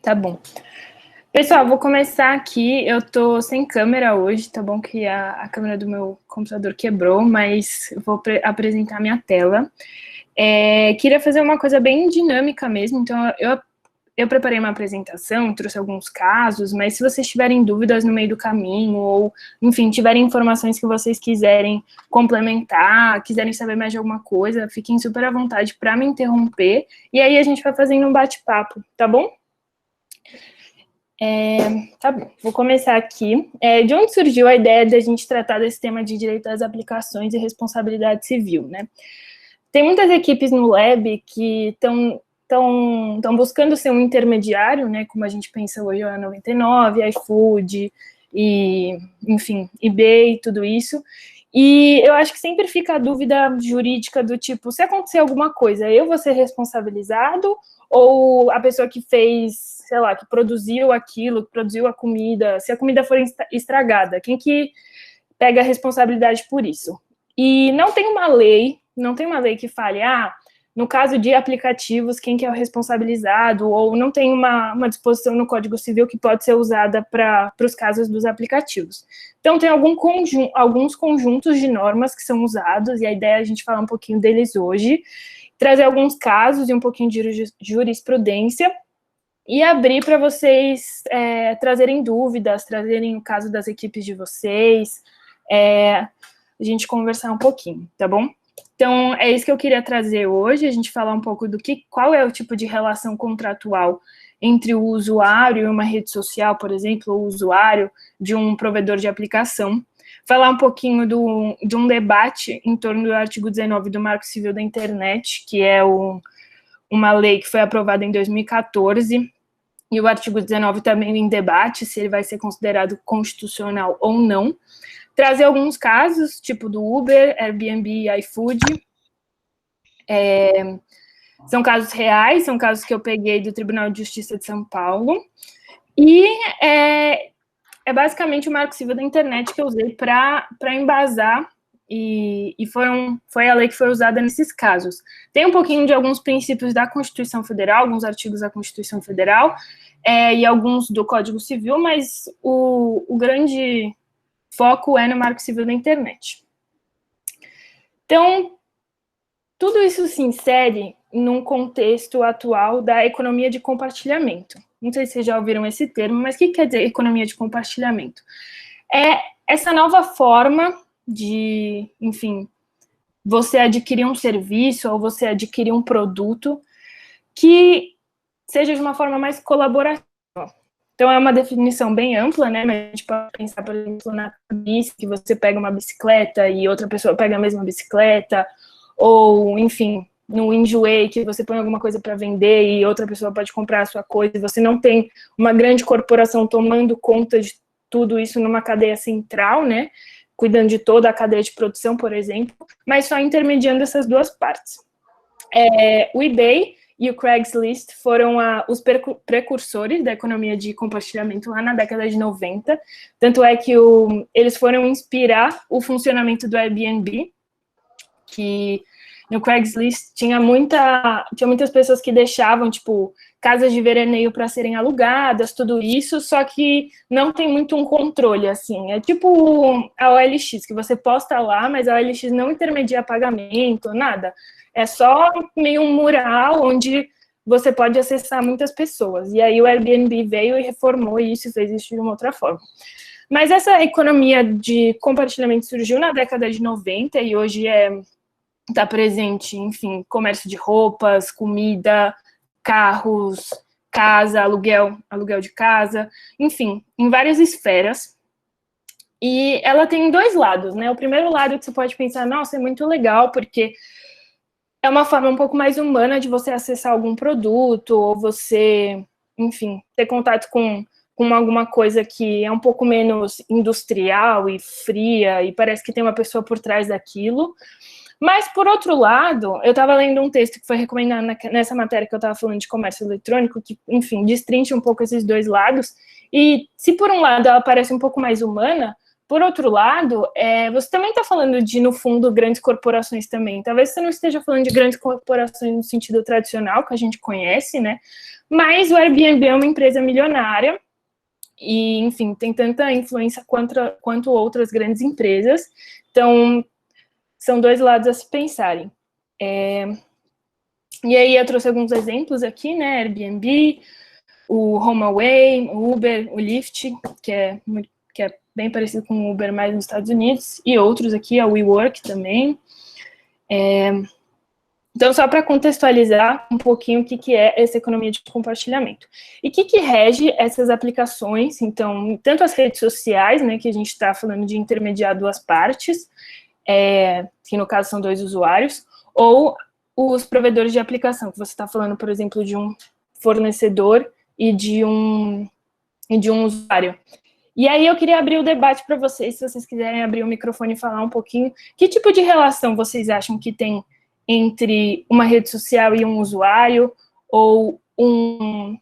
Tá bom. Pessoal, vou começar aqui. Eu tô sem câmera hoje, tá bom que a câmera do meu computador quebrou, mas eu vou apresentar minha tela. Queria fazer uma coisa bem dinâmica mesmo, então eu preparei uma apresentação, trouxe alguns casos, mas se vocês tiverem dúvidas no meio do caminho, ou, enfim, tiverem informações que vocês quiserem complementar, quiserem saber mais de alguma coisa, fiquem super à vontade para me interromper, e aí a gente vai fazendo um bate-papo, tá bom? Tá bom, vou começar aqui. De onde surgiu a ideia de a gente tratar desse tema de direito às aplicações e responsabilidade civil, né? Tem muitas equipes no Lab que estão buscando ser um intermediário, né, como a gente pensa hoje, a 99, iFood, e, enfim, eBay, tudo isso. E eu acho que sempre fica a dúvida jurídica do tipo, se acontecer alguma coisa, eu vou ser responsabilizado ou a pessoa que fez, sei lá, que produziu aquilo, que produziu a comida, se a comida for estragada, quem que pega a responsabilidade por isso? E não tem uma lei que fale, no caso de aplicativos, quem que é o responsabilizado, ou não tem uma disposição no Código Civil que pode ser usada para os casos dos aplicativos. Então, tem alguns conjuntos de normas que são usados, e a ideia é a gente falar um pouquinho deles hoje, trazer alguns casos e um pouquinho de jurisprudência, e abrir para vocês trazerem dúvidas, trazerem o caso das equipes de vocês, a gente conversar um pouquinho, tá bom? Então, é isso que eu queria trazer hoje, a gente falar um pouco qual é o tipo de relação contratual entre o usuário e uma rede social, por exemplo, o usuário de um provedor de aplicação, falar um pouquinho de um debate em torno do artigo 19 do Marco Civil da Internet, que é uma lei que foi aprovada em 2014, e o artigo 19 também em debate, se ele vai ser considerado constitucional ou não. Trazer alguns casos, tipo do Uber, Airbnb e iFood. São casos reais, são casos que eu peguei do Tribunal de Justiça de São Paulo. E é basicamente o Marco Civil da Internet que eu usei para embasar, e foi a lei que foi usada nesses casos. Tem um pouquinho de alguns princípios da Constituição Federal, alguns artigos da Constituição Federal, e alguns do Código Civil, mas o grande foco é no Marco Civil da Internet. Então, tudo isso se insere num contexto atual da economia de compartilhamento. Não sei se vocês já ouviram esse termo, mas o que quer dizer economia de compartilhamento? É essa nova forma de, enfim, você adquirir um serviço ou você adquirir um produto que seja de uma forma mais colaborativa. Então, é uma definição bem ampla, né? Mas a gente pode pensar, por exemplo, na bici, que você pega uma bicicleta e outra pessoa pega a mesma bicicleta, ou, enfim, no Enjoei, que você põe alguma coisa para vender e outra pessoa pode comprar a sua coisa, e você não tem uma grande corporação tomando conta de tudo isso numa cadeia central, né? Cuidando de toda a cadeia de produção, por exemplo, mas só intermediando essas duas partes. O eBay e o Craigslist foram os precursores da economia de compartilhamento lá na década de 90, tanto é que eles foram inspirar o funcionamento do Airbnb, que no Craigslist tinha muitas pessoas que deixavam, tipo, casas de veraneio para serem alugadas, tudo isso, só que não tem muito um controle, assim, é tipo a OLX, que você posta lá, mas a OLX não intermedia pagamento, nada, é só meio um mural onde você pode acessar muitas pessoas, e aí o Airbnb veio e reformou isso e fez isso de uma outra forma. Mas essa economia de compartilhamento surgiu na década de 90 e hoje está presente, enfim, comércio de roupas, comida, carros, casa, aluguel de casa, enfim, em várias esferas. E ela tem dois lados, né? O primeiro lado que você pode pensar, nossa, é muito legal, porque é uma forma um pouco mais humana de você acessar algum produto, ou você, enfim, ter contato com alguma coisa que é um pouco menos industrial e fria, e parece que tem uma pessoa por trás daquilo. Mas, por outro lado, eu estava lendo um texto que foi recomendado nessa matéria que eu estava falando de comércio eletrônico, que, enfim, destrincha um pouco esses dois lados, e se por um lado ela parece um pouco mais humana, Por outro lado, você também está falando de, no fundo, grandes corporações também. Talvez você não esteja falando de grandes corporações no sentido tradicional, que a gente conhece, né? Mas o Airbnb é uma empresa milionária e, enfim, tem tanta influência quanto outras grandes empresas. Então, são dois lados a se pensarem. E aí eu trouxe alguns exemplos aqui, né? Airbnb, o HomeAway, o Uber, o Lyft, que é bem parecido com o Uber, mais nos Estados Unidos, e outros aqui, a WeWork também. Então, só para contextualizar um pouquinho o que é essa economia de compartilhamento. E o que rege essas aplicações? Então, tanto as redes sociais, né, que a gente está falando de intermediar duas partes, que no caso são dois usuários, ou os provedores de aplicação, que você está falando, por exemplo, de um fornecedor e de um usuário. E aí eu queria abrir o debate para vocês, se vocês quiserem abrir o microfone e falar um pouquinho, que tipo de relação vocês acham que tem entre uma rede social e um usuário, ou um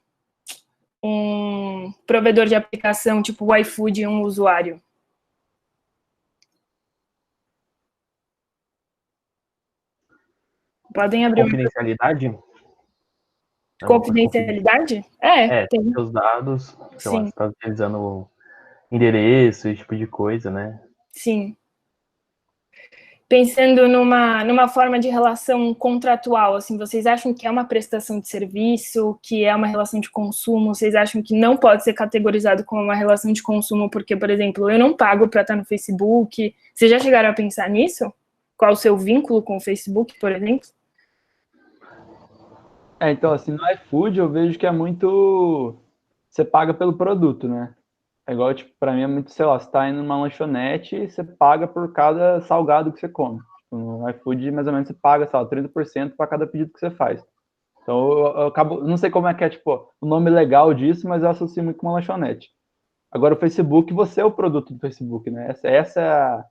provedor de aplicação, tipo o iFood e um usuário? Podem abrir Confidencialidade? Confidencialidade? Tem seus dados, sei lá, você está utilizando endereço, esse tipo de coisa, né? Sim. Pensando numa forma de relação contratual, assim, vocês acham que é uma prestação de serviço, que é uma relação de consumo? Vocês acham que não pode ser categorizado como uma relação de consumo porque, por exemplo, eu não pago para estar no Facebook? Vocês já chegaram a pensar nisso? Qual o seu vínculo com o Facebook, por exemplo? Então, assim, no iFood eu vejo que é muito... Você paga pelo produto, né? É igual, tipo, pra mim é muito, sei lá, você tá indo numa lanchonete e você paga por cada salgado que você come. Tipo, no iFood, mais ou menos, você paga, sei lá, 30% para cada pedido que você faz. Então, eu acabo... Não sei como é que é, tipo, o nome legal disso, mas eu associo muito com uma lanchonete. Agora, o Facebook, você é o produto do Facebook, né? Essa é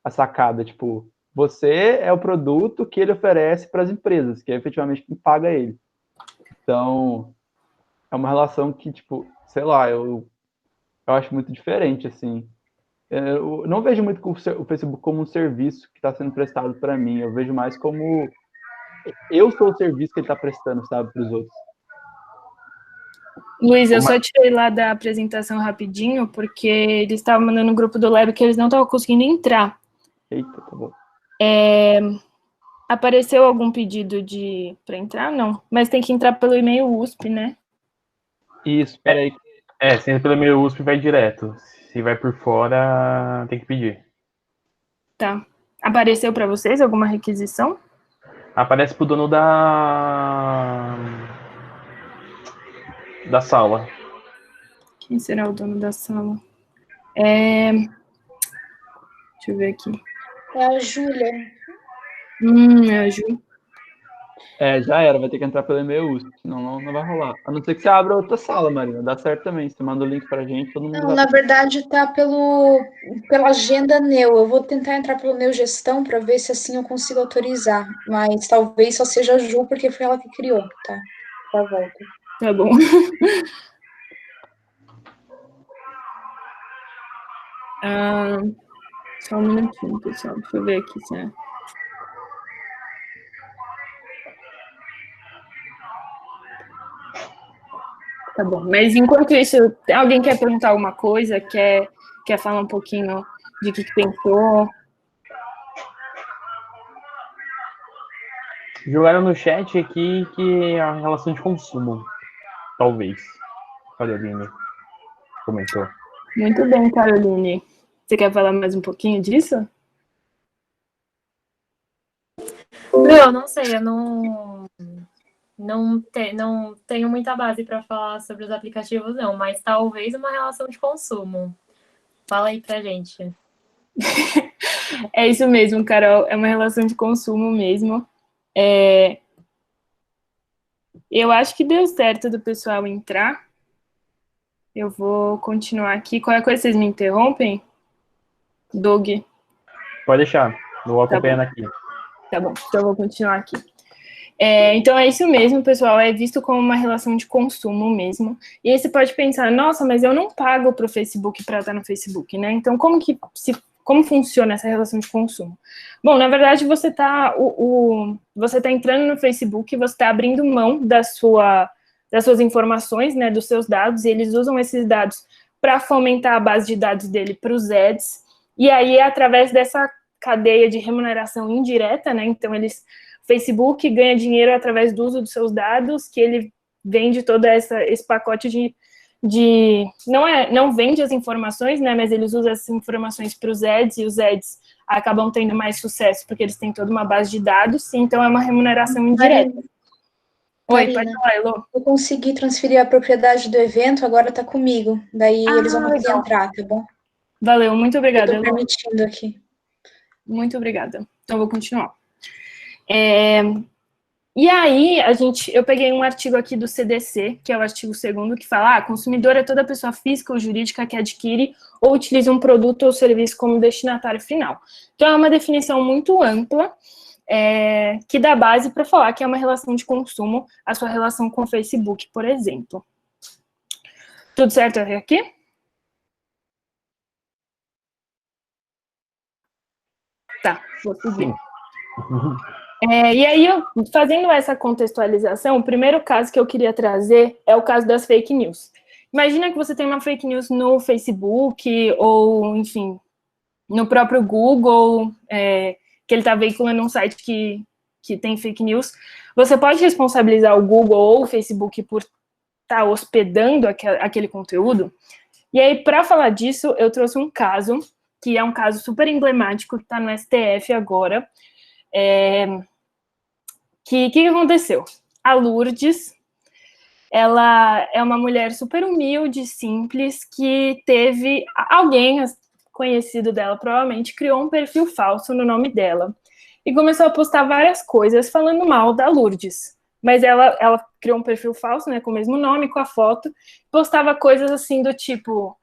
a sacada, tipo... Você é o produto que ele oferece para as empresas, que é efetivamente quem paga ele. Então, é uma relação que, tipo, sei lá, eu acho muito diferente, assim. Eu não vejo muito o Facebook como um serviço que está sendo prestado para mim. Eu vejo mais como eu sou o serviço que ele está prestando, sabe, para os outros. Luiz, eu só tirei lá da apresentação rapidinho, porque eles estavam mandando no grupo do Lab que eles não estavam conseguindo entrar. Eita, tá bom. Apareceu algum pedido para entrar? Não. Mas tem que entrar pelo e-mail USP, né? Isso, peraí. Se entra pelo e-mail USP, vai direto. Se vai por fora, tem que pedir. Tá. Apareceu para vocês alguma requisição? Aparece pro dono da sala. Quem será o dono da sala? Deixa eu ver aqui. É a Júlia. É a Ju. Já era, vai ter que entrar pelo e-mail USP, senão não vai rolar. A não ser que você abra outra sala, Marina, dá certo também. Você manda o link pra gente, todo mundo Não, na verdade tá pela agenda Neu. Eu vou tentar entrar pelo Neu Gestão para ver se assim eu consigo autorizar. Mas talvez só seja a Ju, porque foi ela que criou, tá? Já volto. Tá bom. Só um minutinho, pessoal. Deixa eu ver aqui se é. Tá bom. Mas enquanto isso, alguém quer perguntar alguma coisa? Quer falar um pouquinho de que pensou? Jogaram no chat aqui que é a relação de consumo. Talvez. Caroline comentou. Muito bem, Caroline. Você quer falar mais um pouquinho disso? Não, não sei, eu não tenho muita base para falar sobre os aplicativos, não, mas talvez uma relação de consumo. Fala aí pra gente. É isso mesmo, Carol. É uma relação de consumo mesmo. Eu acho que deu certo do pessoal entrar. Eu vou continuar aqui. Qualquer coisa, vocês me interrompem? Doug? Pode deixar. Eu vou acompanhando aqui. Tá bom, então eu vou continuar aqui. Então é isso mesmo, pessoal, é visto como uma relação de consumo mesmo. E aí você pode pensar, nossa, mas eu não pago para o Facebook para estar no Facebook, né? Então como funciona essa relação de consumo? Bom, na verdade, você está entrando no Facebook, você está abrindo mão das suas informações, né, dos seus dados, e eles usam esses dados para fomentar a base de dados dele para os ads, e aí, através dessa cadeia de remuneração indireta, né, então Facebook ganha dinheiro através do uso dos seus dados, que ele vende todo esse pacote não vende as informações, né, mas eles usam essas informações para os ads, e os ads acabam tendo mais sucesso, porque eles têm toda uma base de dados, então é uma remuneração indireta. Oi, pode falar, Elô. Eu consegui transferir a propriedade do evento, agora tá comigo. Daí eles vão conseguir entrar, tá bom? Valeu, muito obrigada, Elô. Eu tô permitindo aqui. Muito obrigada. Então, eu vou continuar. E aí, eu peguei um artigo aqui do CDC, que é o artigo 2º, que fala, consumidor é toda pessoa física ou jurídica que adquire ou utiliza um produto ou serviço como destinatário final. Então, é uma definição muito ampla, que dá base para falar que é uma relação de consumo, a sua relação com o Facebook, por exemplo. Tudo certo até aqui? Tá, vou seguir. E aí, fazendo essa contextualização, o primeiro caso que eu queria trazer é o caso das fake news. Imagina que você tem uma fake news no Facebook, ou, enfim, no próprio Google, que ele está veiculando um site que tem fake news. Você pode responsabilizar o Google ou o Facebook por estar hospedando aquele conteúdo? E aí, para falar disso, eu trouxe um caso, que é um caso super emblemático, que está no STF agora. Que aconteceu? A Lourdes, ela é uma mulher super humilde, simples, que teve alguém conhecido dela, provavelmente, criou um perfil falso no nome dela e começou a postar várias coisas falando mal da Lourdes. Mas ela criou um perfil falso, né, com o mesmo nome, com a foto, postava coisas assim do tipo,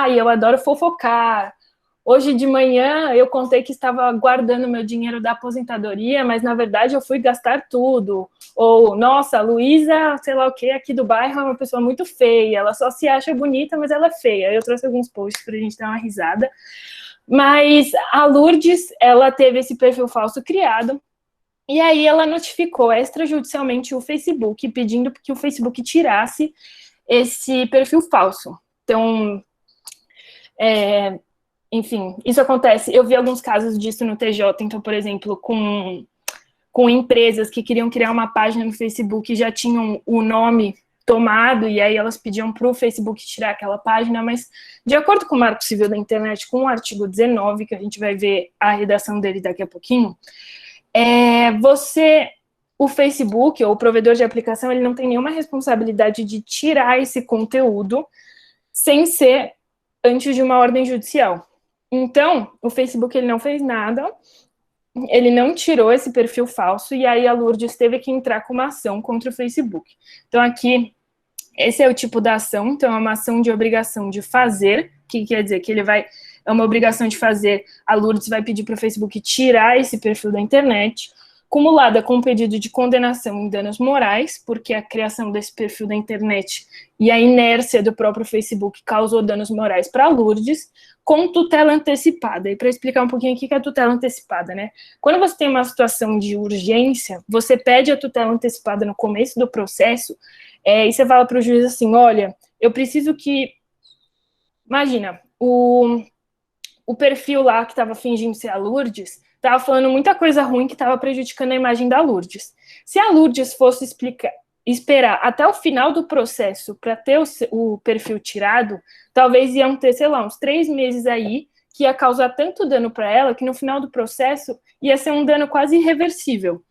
eu adoro fofocar, hoje de manhã eu contei que estava guardando meu dinheiro da aposentadoria, mas na verdade eu fui gastar tudo. Ou, nossa, a Luísa, sei lá o que, aqui do bairro é uma pessoa muito feia, ela só se acha bonita, mas ela é feia. Eu trouxe alguns posts pra gente dar uma risada. Mas a Lourdes, ela teve esse perfil falso criado, e aí ela notificou extrajudicialmente o Facebook, pedindo que o Facebook tirasse esse perfil falso. Então, enfim, isso acontece. Eu vi alguns casos disso no TJ, então, por exemplo, com empresas que queriam criar uma página no Facebook e já tinham o nome tomado, e aí elas pediam para o Facebook tirar aquela página, mas de acordo com o Marco Civil da Internet, com o artigo 19, que a gente vai ver a redação dele daqui a pouquinho, o Facebook, ou o provedor de aplicação, ele não tem nenhuma responsabilidade de tirar esse conteúdo sem ser antes de uma ordem judicial. Então, o Facebook ele não fez nada, ele não tirou esse perfil falso, e aí a Lourdes teve que entrar com uma ação contra o Facebook. Então, aqui, esse é o tipo da ação, então é uma ação de obrigação de fazer, que quer dizer que é uma obrigação de fazer, a Lourdes vai pedir para o Facebook tirar esse perfil da internet, cumulada com um pedido de condenação em danos morais, porque a criação desse perfil da internet e a inércia do próprio Facebook causou danos morais para a Lourdes, com tutela antecipada. E para explicar um pouquinho o que é a tutela antecipada, né? Quando você tem uma situação de urgência, você pede a tutela antecipada no começo do processo, e você fala para o juiz assim, olha, eu preciso que... Imagina, o perfil lá que estava fingindo ser a Lourdes estava falando muita coisa ruim que estava prejudicando a imagem da Lourdes. Se a Lourdes fosse esperar até o final do processo para ter o perfil tirado, talvez iam ter, sei lá, uns 3 meses aí, que ia causar tanto dano para ela, que no final do processo ia ser um dano quase irreversível.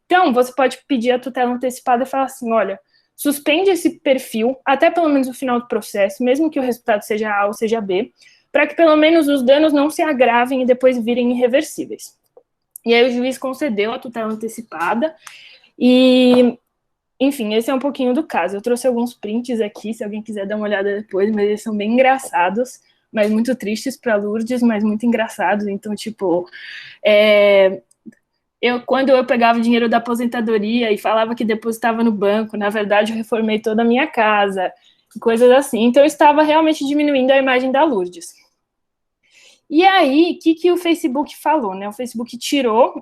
Então, você pode pedir a tutela antecipada e falar assim, olha, suspende esse perfil até pelo menos o final do processo, mesmo que o resultado seja A ou seja B, para que pelo menos os danos não se agravem e depois virem irreversíveis. E aí o juiz concedeu a tutela antecipada e, enfim, esse é um pouquinho do caso. Eu trouxe alguns prints aqui, se alguém quiser dar uma olhada depois, mas eles são bem engraçados, mas muito tristes para Lourdes, mas muito engraçados. Então, tipo, quando eu pegava o dinheiro da aposentadoria e falava que depositava no banco, na verdade eu reformei toda a minha casa, coisas assim. Então eu estava realmente diminuindo a imagem da Lourdes. E aí, o que o Facebook falou, né? O Facebook tirou,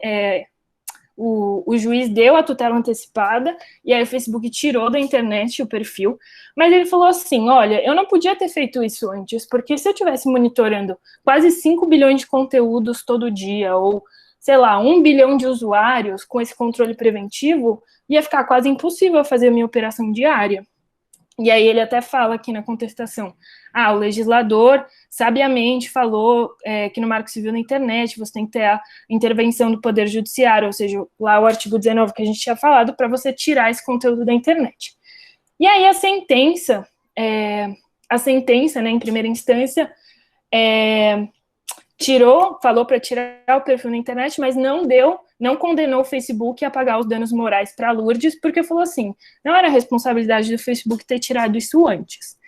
o juiz deu a tutela antecipada, e aí o Facebook tirou da internet o perfil, mas ele falou assim, olha, eu não podia ter feito isso antes, porque se eu estivesse monitorando quase 5 bilhões de conteúdos todo dia, ou, sei lá, 1 bilhão de usuários com esse controle preventivo, ia ficar quase impossível fazer a minha operação diária. E aí ele até fala aqui na contestação, o legislador sabiamente falou que no Marco Civil na internet você tem que ter a intervenção do Poder Judiciário, ou seja, lá o artigo 19 que a gente tinha falado, para você tirar esse conteúdo da internet. E aí a sentença, né, em primeira instância, falou para tirar o perfil na internet, mas não condenou o Facebook a pagar os danos morais para a Lourdes, porque falou assim, não era responsabilidade do Facebook ter tirado isso antes.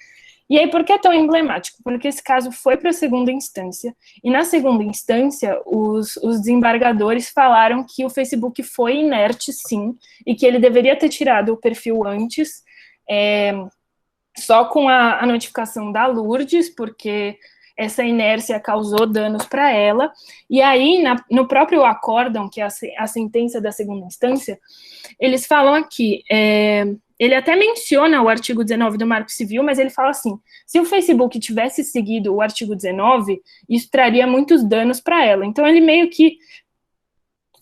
E aí, por que é tão emblemático? Porque esse caso foi para a segunda instância, e na segunda instância, os desembargadores falaram que o Facebook foi inerte, sim, e que ele deveria ter tirado o perfil antes, só com a notificação da Lourdes, porque essa inércia causou danos para ela, e aí, no próprio acórdão, que é a sentença da segunda instância, eles falam aqui, ele até menciona o artigo 19 do Marco Civil, mas ele fala assim, se o Facebook tivesse seguido o artigo 19, isso traria muitos danos para ela. Então, ele meio que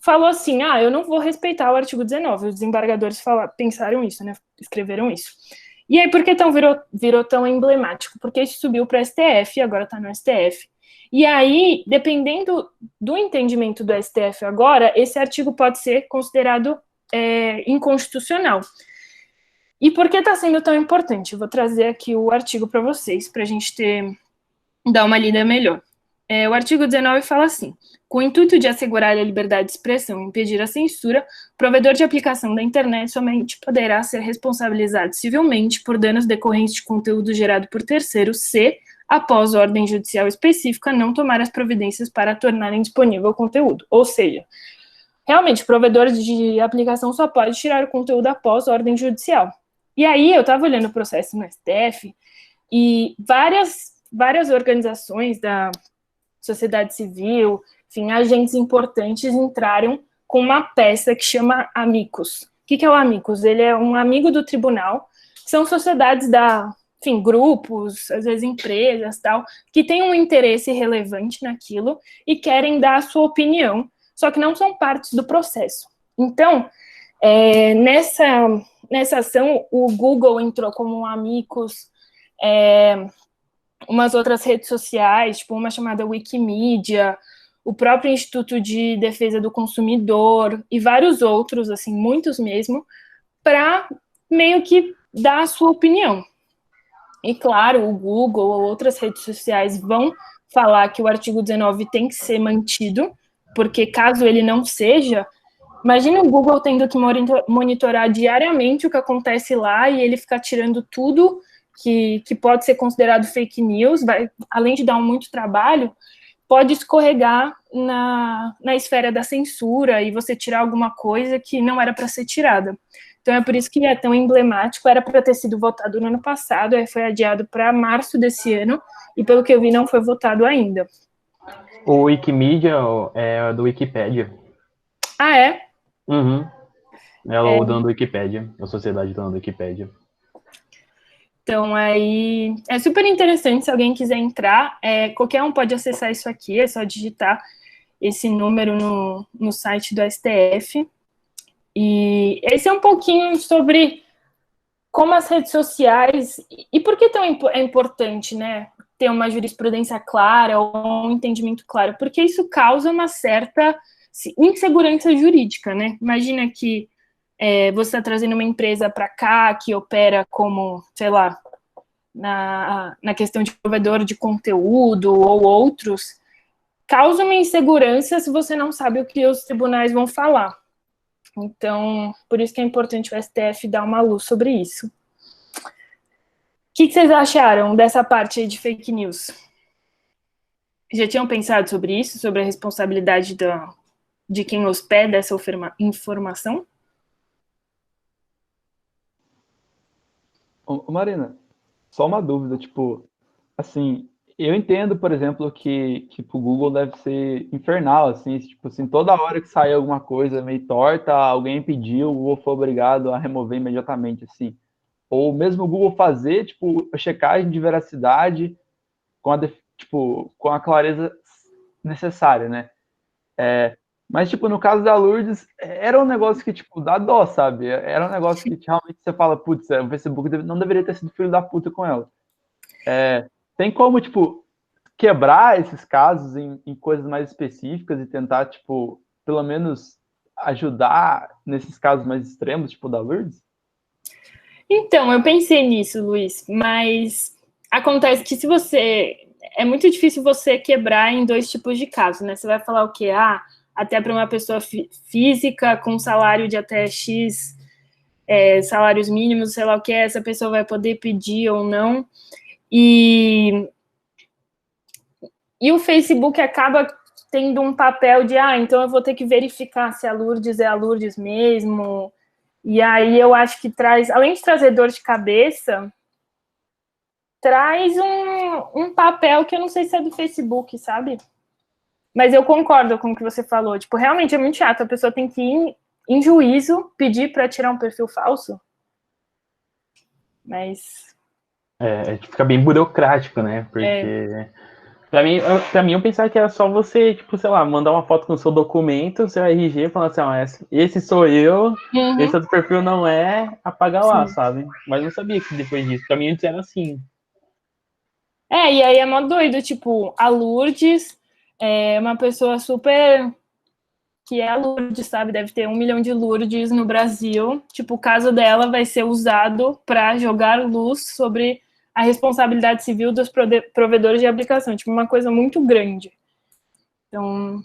falou assim, eu não vou respeitar o artigo 19. Os desembargadores pensaram isso, né? Escreveram isso. E aí, por que virou tão emblemático? Porque isso subiu para o STF, e agora está no STF. E aí, dependendo do entendimento do STF agora, esse artigo pode ser considerado inconstitucional. E por que está sendo tão importante? Eu vou trazer aqui o artigo para vocês, para a gente dar uma lida melhor. O artigo 19 fala assim, com o intuito de assegurar a liberdade de expressão e impedir a censura, o provedor de aplicação da internet somente poderá ser responsabilizado civilmente por danos decorrentes de conteúdo gerado por terceiros se, após ordem judicial específica, não tomar as providências para tornarem disponível o conteúdo. Ou seja, realmente, o provedor de aplicação só pode tirar o conteúdo após ordem judicial. E aí, eu estava olhando o processo no STF e várias organizações da sociedade civil, enfim, agentes importantes entraram com uma peça que chama Amicus. O que é o Amicus? Ele é um amigo do tribunal, são sociedades grupos, às vezes empresas, tal, que têm um interesse relevante naquilo e querem dar a sua opinião, só que não são partes do processo. Então, nessa ação, o Google entrou como um Amicus, umas outras redes sociais, tipo uma chamada Wikimedia, o próprio Instituto de Defesa do Consumidor e vários outros, assim, muitos mesmo, para meio que dar a sua opinião. E claro, o Google ou outras redes sociais vão falar que o artigo 19 tem que ser mantido, porque caso ele não seja, imagina o Google tendo que monitorar diariamente o que acontece lá e ele ficar tirando tudo que pode ser considerado fake news, além de dar muito trabalho, pode escorregar na esfera da censura e você tirar alguma coisa que não era para ser tirada. Então é por isso que é tão emblemático, era para ter sido votado no ano passado, aí foi adiado para março desse ano, e pelo que eu vi não foi votado ainda. O Wikimedia é do Wikipedia. Ah, é? Uhum. O dono do Wikipedia, a sociedade dona do Wikipedia. Então, aí é super interessante se alguém quiser entrar. Qualquer um pode acessar isso aqui, é só digitar esse número no site do STF. E esse é um pouquinho sobre como as redes sociais... E por que é importante, né, ter uma jurisprudência clara ou um entendimento claro? Porque isso causa uma certa insegurança jurídica, né? Imagina que você está trazendo uma empresa para cá que opera como, sei lá, na questão de provedor de conteúdo ou outros, causa uma insegurança se você não sabe o que os tribunais vão falar. Então, por isso que é importante o STF dar uma luz sobre isso. O que vocês acharam dessa parte aí de fake news? Já tinham pensado sobre isso, sobre a responsabilidade de quem hospeda essa informação? Ô, Marina, só uma dúvida, tipo, assim, eu entendo, por exemplo, que pro Google deve ser infernal, assim, tipo assim, toda hora que sair alguma coisa meio torta, alguém pediu, o Google foi obrigado a remover imediatamente, assim. Ou mesmo o Google fazer, tipo, a checagem de veracidade tipo, com a clareza necessária, né? Mas, tipo, no caso da Lourdes, era um negócio que, tipo, dá dó, sabe? Era um negócio que realmente você fala, putz, o Facebook não deveria ter sido filho da puta com ela. Tem como, tipo, quebrar esses casos em coisas mais específicas e tentar, tipo, pelo menos ajudar nesses casos mais extremos, tipo, da Lourdes? Então, eu pensei nisso, Luiz, mas acontece que se você... É muito difícil você quebrar em dois tipos de casos, né? Você vai falar o quê? Ah, até para uma pessoa física com salário de até X salários mínimos, sei lá o que, essa pessoa vai poder pedir ou não. E o Facebook acaba tendo um papel de, então eu vou ter que verificar se a Lourdes é a Lourdes mesmo. E aí eu acho que traz, além de trazer dor de cabeça, traz um papel que eu não sei se é do Facebook, sabe? Mas eu concordo com o que você falou. Tipo, realmente é muito chato. A pessoa tem que ir em juízo pedir para tirar um perfil falso. Mas... fica bem burocrático, né? Porque pra mim eu pensava que era só você, tipo, sei lá, mandar uma foto com o seu documento, seu RG, falando assim, esse sou eu, esse outro perfil não é, apaga lá, sabe? Mas não sabia que depois disso, pra mim antes era assim. E aí é mó doido, tipo, a Lourdes é uma pessoa super... que é a Lourdes, sabe? Deve ter 1 milhão de Lourdes no Brasil. Tipo, o caso dela vai ser usado para jogar luz sobre a responsabilidade civil dos provedores de aplicação. Tipo, uma coisa muito grande. Então...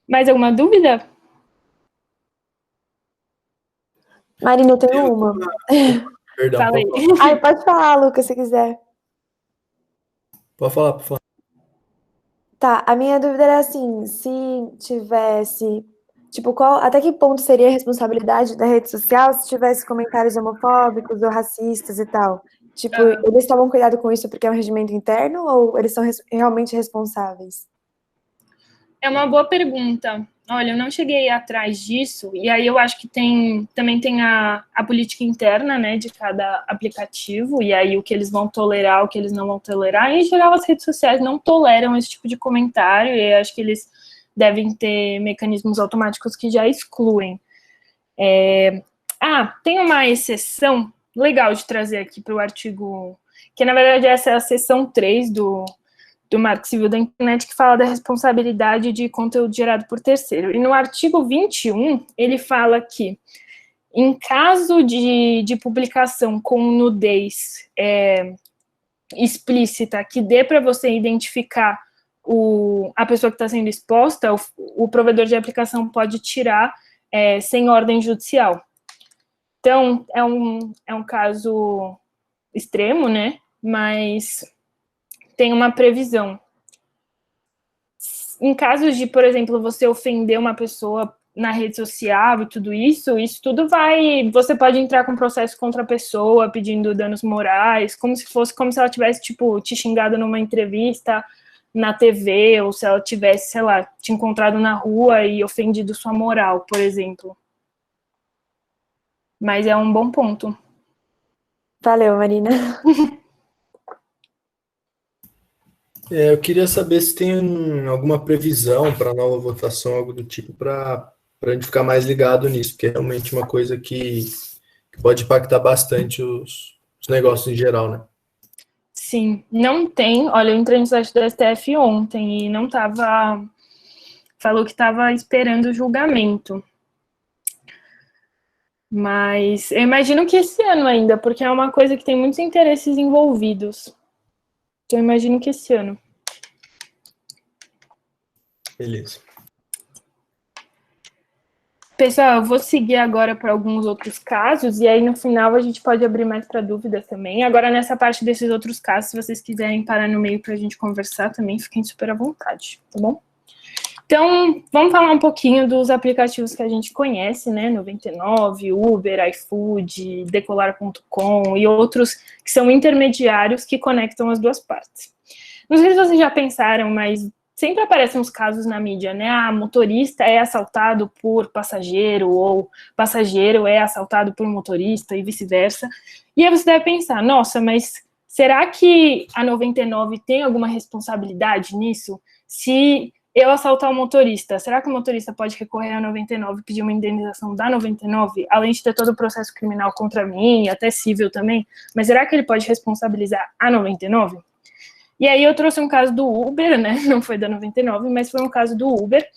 Mais alguma dúvida? Marina, eu tenho uma. Perdão, Fala aí. pode falar. Ai, pode falar, Lucas, se quiser. Pode falar, por favor. Tá, a minha dúvida era assim, se tivesse, tipo, até que ponto seria a responsabilidade da rede social se tivesse comentários homofóbicos ou racistas e tal? Tipo, eles tomam cuidado com isso porque é um regimento interno ou eles são realmente responsáveis? É uma boa pergunta. Olha, eu não cheguei atrás disso, e aí eu acho que também tem a política interna, né, de cada aplicativo, e aí o que eles vão tolerar, o que eles não vão tolerar. Em geral, as redes sociais não toleram esse tipo de comentário, e acho que eles devem ter mecanismos automáticos que já excluem. Tem uma exceção legal de trazer aqui para o artigo, que na verdade essa é a seção 3 do Marco Civil da Internet, que fala da responsabilidade de conteúdo gerado por terceiro. E no artigo 21, ele fala que, em caso de publicação com nudez explícita, que dê para você identificar a pessoa que está sendo exposta, o provedor de aplicação pode tirar sem ordem judicial. Então, é um caso extremo, né? Mas tem uma previsão. Em casos de, por exemplo, você ofender uma pessoa na rede social e tudo isso tudo você pode entrar com processo contra a pessoa, pedindo danos morais, como se ela tivesse, tipo, te xingado numa entrevista na TV, ou se ela tivesse, sei lá, te encontrado na rua e ofendido sua moral, por exemplo. Mas é um bom ponto. Valeu, Marina. Eu queria saber se tem alguma previsão para nova votação, algo do tipo, para a gente ficar mais ligado nisso, porque é realmente uma coisa que pode impactar bastante os negócios em geral, né? Sim, não tem. Olha, eu entrei no site do STF ontem e não estava... Falou que estava esperando o julgamento. Mas eu imagino que esse ano ainda, porque é uma coisa que tem muitos interesses envolvidos. Então eu imagino que esse ano. Beleza. Pessoal, eu vou seguir agora para alguns outros casos, e aí no final a gente pode abrir mais para dúvidas também. Agora, nessa parte desses outros casos, se vocês quiserem parar no meio para a gente conversar também, fiquem super à vontade, tá bom? Então, vamos falar um pouquinho dos aplicativos que a gente conhece, né? 99, Uber, iFood, Decolar.com e outros que são intermediários que conectam as duas partes. Não sei se vocês já pensaram, mas sempre aparecem uns casos na mídia, né? Ah, motorista é assaltado por passageiro, ou passageiro é assaltado por motorista e vice-versa. E aí você deve pensar, nossa, mas será que a 99 tem alguma responsabilidade nisso? Se eu assaltar o motorista, será que o motorista pode recorrer à 99 e pedir uma indenização da 99, além de ter todo o processo criminal contra mim, e até civil também, mas será que ele pode responsabilizar a 99? E aí eu trouxe um caso do Uber, né, não foi da 99, mas foi um caso do Uber,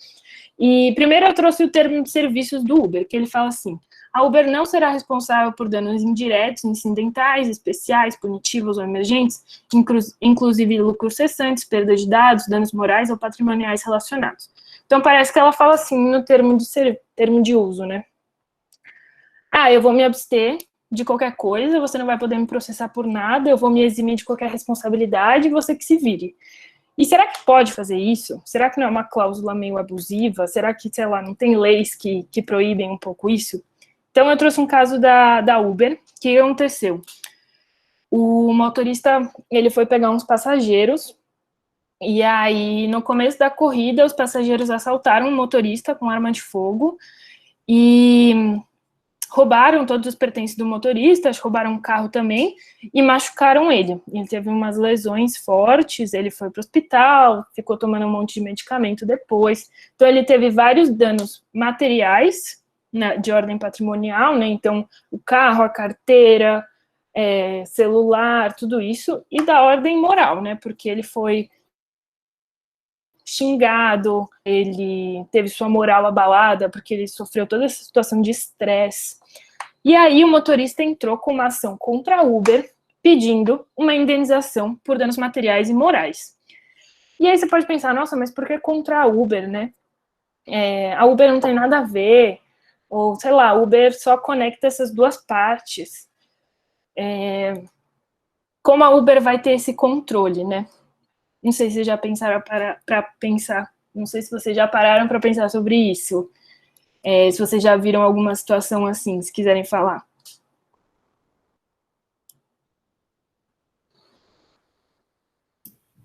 e primeiro eu trouxe o termo de serviços do Uber, que ele fala assim: a Uber não será responsável por danos indiretos, incidentais, especiais, punitivos ou emergentes, inclusive lucros cessantes, perda de dados, danos morais ou patrimoniais relacionados. Então, parece que ela fala assim no termo de uso, né? Ah, eu vou me abster de qualquer coisa, você não vai poder me processar por nada, eu vou me eximir de qualquer responsabilidade, você que se vire. E será que pode fazer isso? Será que não é uma cláusula meio abusiva? Será que, sei lá, não tem leis que proíbem um pouco isso? Então, eu trouxe um caso da Uber. O que aconteceu? O motorista, ele foi pegar uns passageiros, e aí, no começo da corrida, os passageiros assaltaram o motorista com arma de fogo, e roubaram todos os pertences do motorista, roubaram um carro também, e machucaram ele. Ele teve umas lesões fortes, ele foi para o hospital, ficou tomando um monte de medicamento depois. Então, ele teve vários danos materiais, de ordem patrimonial, né? Então, o carro, a carteira, celular, tudo isso, e da ordem moral, né? Porque ele foi xingado, ele teve sua moral abalada, porque ele sofreu toda essa situação de estresse. E aí o motorista entrou com uma ação contra a Uber, pedindo uma indenização por danos materiais e morais. E aí você pode pensar, nossa, mas por que contra a Uber, né? A Uber não tem nada a ver, ou, sei lá, a Uber só conecta essas duas partes. Como a Uber vai ter esse controle, né? Não sei se vocês já pensaram para pensar, não sei se vocês já pararam para pensar sobre isso. Se vocês já viram alguma situação assim, se quiserem falar.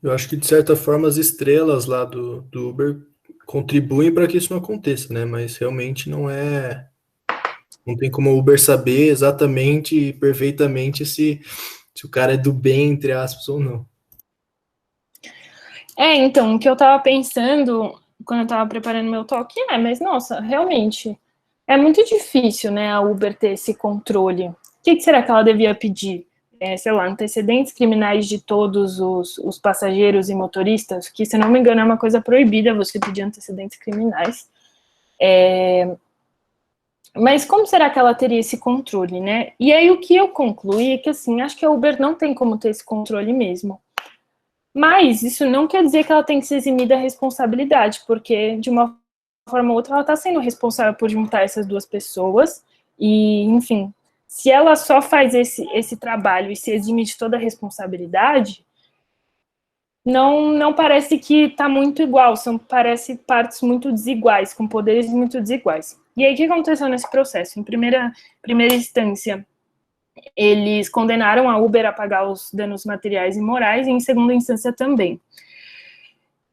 Eu acho que, de certa forma, as estrelas lá do Uber contribuem para que isso não aconteça, né? Mas realmente não tem como o Uber saber exatamente e perfeitamente se o cara é do bem, entre aspas, ou não. Então, o que eu estava pensando quando eu estava preparando meu talk mas nossa, realmente, é muito difícil, né, a Uber ter esse controle. O que será que ela devia pedir? Sei lá, antecedentes criminais de todos os passageiros e motoristas, que, se não me engano, é uma coisa proibida você pedir antecedentes criminais. Mas como será que ela teria esse controle, né? E aí o que eu concluí é que, assim, acho que a Uber não tem como ter esse controle mesmo. Mas isso não quer dizer que ela tem que se eximir da responsabilidade, porque, de uma forma ou outra, ela está sendo responsável por juntar essas duas pessoas, e, enfim, se ela só faz esse trabalho e se exime de toda a responsabilidade, não parece que está muito igual, parece partes muito desiguais, com poderes muito desiguais. E aí, o que aconteceu nesse processo? Em primeira instância, eles condenaram a Uber a pagar os danos materiais e morais, e em segunda instância também.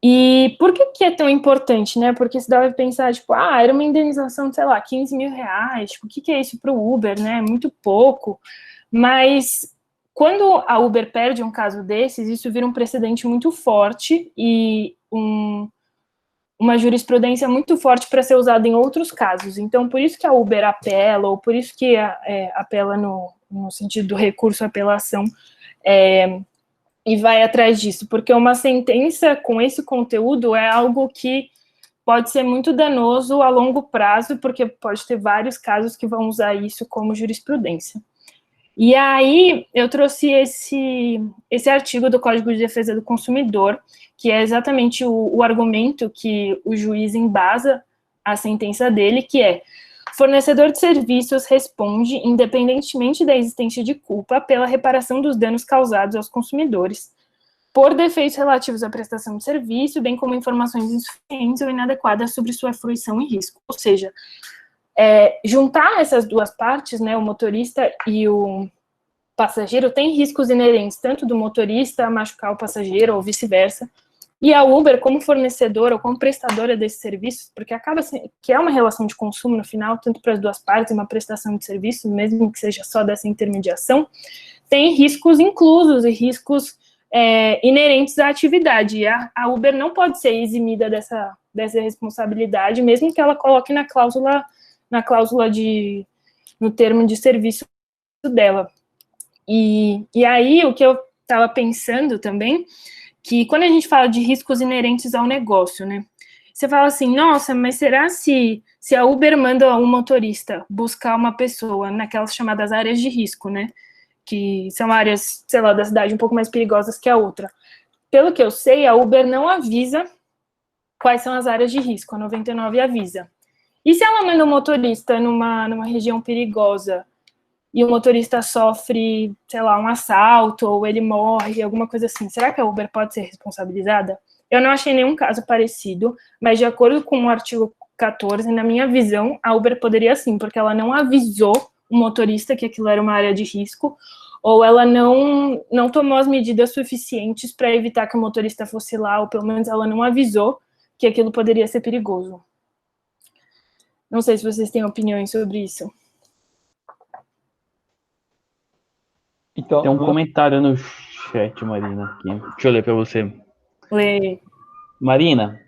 E por que é tão importante, né? Porque você deve pensar, tipo, era uma indenização de, sei lá, 15 mil reais, tipo, o que é isso para o Uber, né? Muito pouco. Mas quando a Uber perde um caso desses, isso vira um precedente muito forte e uma jurisprudência muito forte para ser usada em outros casos. Então, por isso que a Uber apela, ou por isso que apela no sentido do recurso à apelação, e vai atrás disso, porque uma sentença com esse conteúdo é algo que pode ser muito danoso a longo prazo, porque pode ter vários casos que vão usar isso como jurisprudência. E aí, eu trouxe esse artigo do Código de Defesa do Consumidor, que é exatamente o argumento que o juiz embasa a sentença dele, que é: Fornecedor de serviços responde, independentemente da existência de culpa, pela reparação dos danos causados aos consumidores, por defeitos relativos à prestação de serviço, bem como informações insuficientes ou inadequadas sobre sua fruição e risco. Ou seja, juntar essas duas partes, né, o motorista e o passageiro, tem riscos inerentes, tanto do motorista machucar o passageiro ou vice-versa, e a Uber, como fornecedora ou como prestadora desses serviços, porque acaba que é uma relação de consumo no final, tanto para as duas partes, uma prestação de serviço, mesmo que seja só dessa intermediação, tem riscos inclusos e riscos inerentes à atividade. E a Uber não pode ser eximida dessa responsabilidade, mesmo que ela coloque no termo de serviço dela. E aí, o que eu estava pensando também, que quando a gente fala de riscos inerentes ao negócio, né? Você fala assim, nossa, mas será se a Uber manda um motorista buscar uma pessoa naquelas chamadas áreas de risco, né? Que são áreas, sei lá, da cidade um pouco mais perigosas que a outra. Pelo que eu sei, a Uber não avisa quais são as áreas de risco, a 99 avisa. E se ela manda um motorista numa região perigosa e o motorista sofre, sei lá, um assalto, ou ele morre, alguma coisa assim, será que a Uber pode ser responsabilizada? Eu não achei nenhum caso parecido, mas de acordo com o artigo 14, na minha visão, a Uber poderia sim, porque ela não avisou o motorista que aquilo era uma área de risco, ou ela não tomou as medidas suficientes para evitar que o motorista fosse lá, ou pelo menos ela não avisou que aquilo poderia ser perigoso. Não sei se vocês têm opiniões sobre isso. Então, tem um comentário no chat, Marina, aqui. Deixa eu ler para você. Lê. Marina,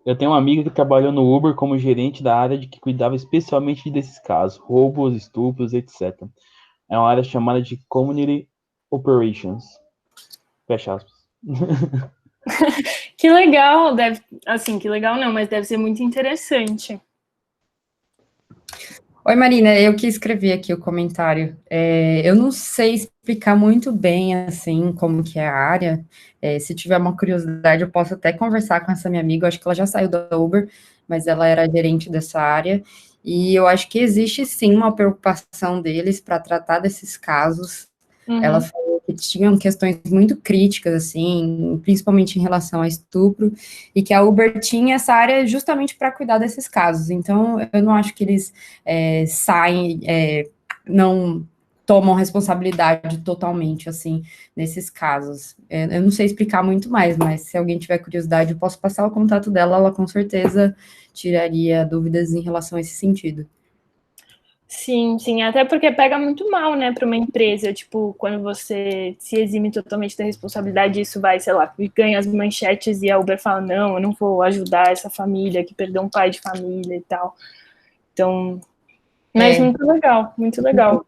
eu tenho um amigo que trabalhou no Uber como gerente da área que cuidava especialmente desses casos, roubos, estupros, etc. É uma área chamada de Community Operations. Fecha aspas. Que legal, que legal não, mas deve ser muito interessante. Oi, Marina, eu que escrevi aqui o comentário. Eu não sei explicar muito bem, assim, como que é a área. Se tiver uma curiosidade, eu posso até conversar com essa minha amiga. Eu acho que ela já saiu da Uber, mas ela era gerente dessa área. E eu acho que existe, sim, uma preocupação deles para tratar desses casos. Uhum. Ela falou que tinham questões muito críticas, assim, principalmente em relação a estupro, e que a Uber tinha essa área justamente para cuidar desses casos. Então, eu não acho que eles não tomam responsabilidade totalmente, assim, nesses casos. Eu não sei explicar muito mais, mas se alguém tiver curiosidade, eu posso passar o contato dela, ela com certeza tiraria dúvidas em relação a esse sentido. Sim, sim, até porque pega muito mal, né, para uma empresa, tipo, quando você se exime totalmente da responsabilidade, isso vai, sei lá, ganha as manchetes e a Uber fala, não, eu não vou ajudar essa família que perdeu um pai de família e tal. Então, mas muito legal, muito legal.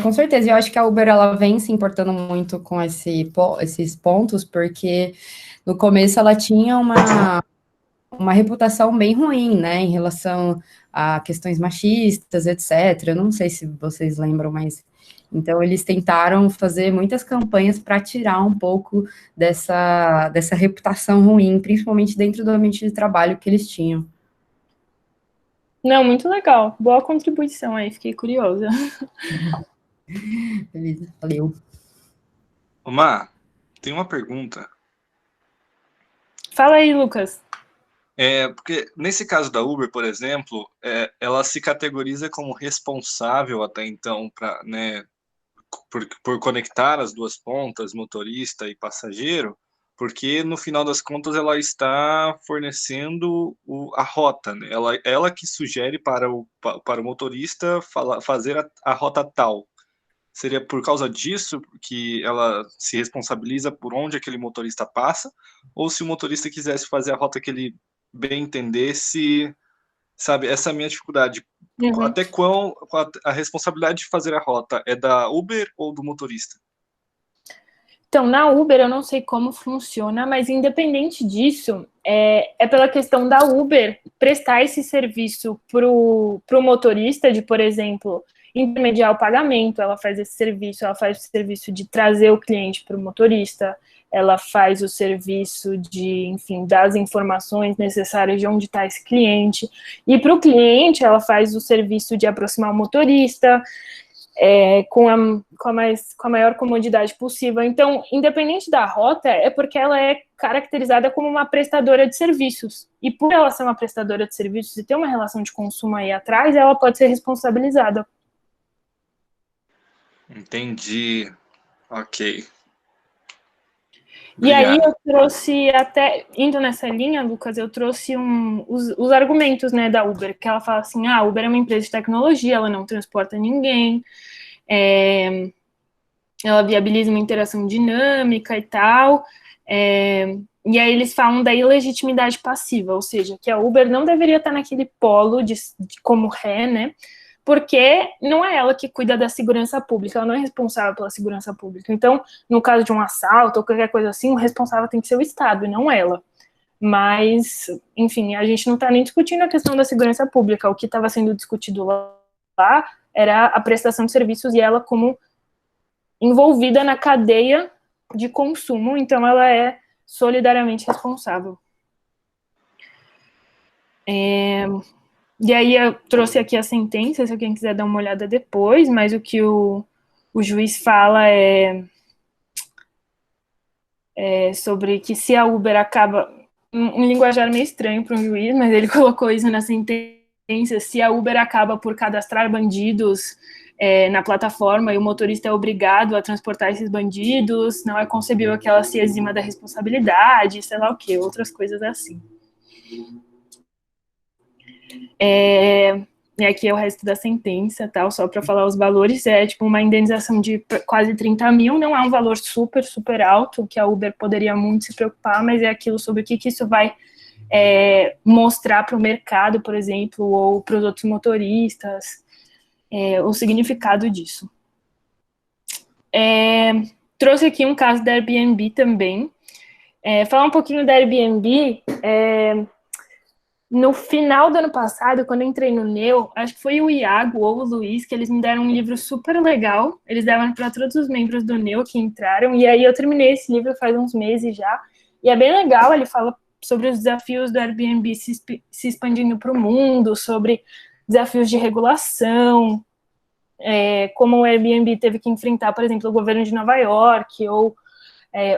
Com certeza, eu acho que a Uber, ela vem se importando muito com esses pontos, porque no começo ela tinha uma reputação bem ruim, né, em relação a questões machistas, etc. Eu não sei se vocês lembram, mas então eles tentaram fazer muitas campanhas para tirar um pouco dessa reputação ruim, principalmente dentro do ambiente de trabalho que eles tinham. Não, muito legal. Boa contribuição aí, fiquei curiosa. Beleza, valeu. Má, tem uma pergunta. Fala aí, Lucas. Porque nesse caso da Uber, por exemplo, ela se categoriza como responsável até então por conectar as duas pontas, motorista e passageiro, porque no final das contas ela está fornecendo a rota, né? Ela que sugere para o motorista fazer a rota tal. Seria por causa disso que ela se responsabiliza por onde aquele motorista passa, ou se o motorista quisesse fazer a rota que ele bem entendesse, sabe? Essa é a minha dificuldade. Uhum. Até qual a responsabilidade de fazer a rota é da Uber ou do motorista? Então, na Uber, eu não sei como funciona, mas independente disso, é pela questão da Uber prestar esse serviço pro motorista de, por exemplo, intermediar o pagamento, ela faz esse serviço, ela faz o serviço de trazer o cliente para o motorista, ela faz o serviço de, enfim, das informações necessárias de onde está esse cliente, e para o cliente ela faz o serviço de aproximar o motorista, com a maior comodidade possível. Então, independente da rota, é porque ela é caracterizada como uma prestadora de serviços. E por ela ser uma prestadora de serviços e ter uma relação de consumo aí atrás, ela pode ser responsabilizada. Entendi. Ok. E aí eu trouxe, até indo nessa linha, Lucas, eu trouxe os argumentos, né, da Uber, que ela fala assim, a Uber é uma empresa de tecnologia, ela não transporta ninguém, ela viabiliza uma interação dinâmica e tal, e aí eles falam da ilegitimidade passiva, ou seja, que a Uber não deveria estar naquele polo de como ré, né, porque não é ela que cuida da segurança pública, ela não é responsável pela segurança pública. Então, no caso de um assalto ou qualquer coisa assim, o responsável tem que ser o Estado e não ela. Mas, enfim, a gente não está nem discutindo a questão da segurança pública. O que estava sendo discutido lá era a prestação de serviços e ela como envolvida na cadeia de consumo, então ela é solidariamente responsável. E aí eu trouxe aqui a sentença, se alguém quiser dar uma olhada depois, mas o que o juiz fala é sobre que se a Uber acaba... Um linguajar meio estranho para um juiz, mas ele colocou isso na sentença, se a Uber acaba por cadastrar bandidos na plataforma e o motorista é obrigado a transportar esses bandidos, não é concebível que ela se exima da responsabilidade, sei lá o quê, outras coisas assim. E aqui é o resto da sentença, tal, só para falar os valores, tipo uma indenização de quase 30 mil, não é um valor super, super alto, que a Uber poderia muito se preocupar, mas é aquilo sobre o que isso vai mostrar para o mercado, por exemplo, ou para os outros motoristas, o significado disso. Trouxe aqui um caso da Airbnb também. Falar um pouquinho da Airbnb, no final do ano passado, quando eu entrei no Neo, acho que foi o Iago ou o Luiz, que eles me deram um livro super legal, eles deram para todos os membros do Neo que entraram, e aí eu terminei esse livro faz uns meses já, e é bem legal, ele fala sobre os desafios do Airbnb se expandindo para o mundo, sobre desafios de regulação, como o Airbnb teve que enfrentar, por exemplo, o governo de Nova York, ou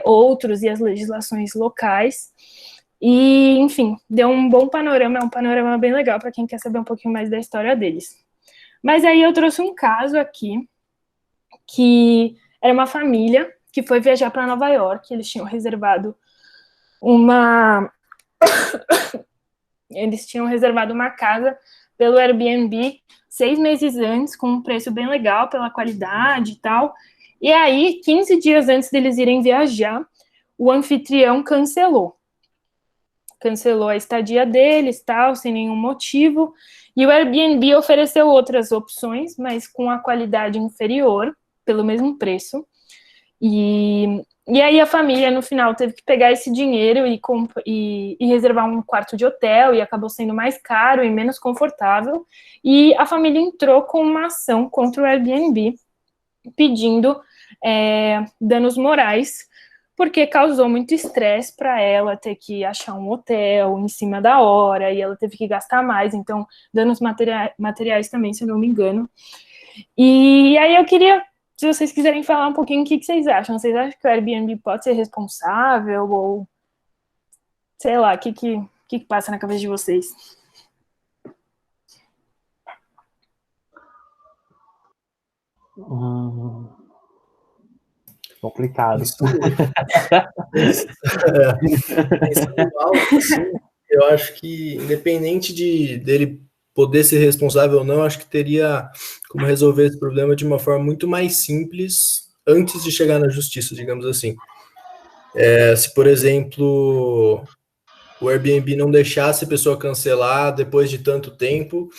outros, e as legislações locais. E, enfim, deu um bom panorama, é um panorama bem legal para quem quer saber um pouquinho mais da história deles. Mas aí eu trouxe um caso aqui, que era uma família que foi viajar para Nova York, eles tinham reservado uma casa pelo Airbnb 6 meses antes, com um preço bem legal pela qualidade e tal. E aí, 15 dias antes deles irem viajar, o anfitrião cancelou a estadia deles, tal, sem nenhum motivo, e o Airbnb ofereceu outras opções, mas com a qualidade inferior, pelo mesmo preço, e aí a família, no final, teve que pegar esse dinheiro e reservar um quarto de hotel, e acabou sendo mais caro e menos confortável, e a família entrou com uma ação contra o Airbnb, pedindo danos morais, porque causou muito estresse para ela ter que achar um hotel em cima da hora, e ela teve que gastar mais, então, danos materiais também, se eu não me engano. E aí eu queria, se vocês quiserem falar um pouquinho, o que vocês acham? Vocês acham que o Airbnb pode ser responsável, ou, sei lá, o que passa na cabeça de vocês? Complicado. Pensando alto, assim, eu acho que, independente dele poder ser responsável ou não, eu acho que teria como resolver esse problema de uma forma muito mais simples antes de chegar na justiça, digamos assim. Se, por exemplo, o Airbnb não deixasse a pessoa cancelar depois de tanto tempo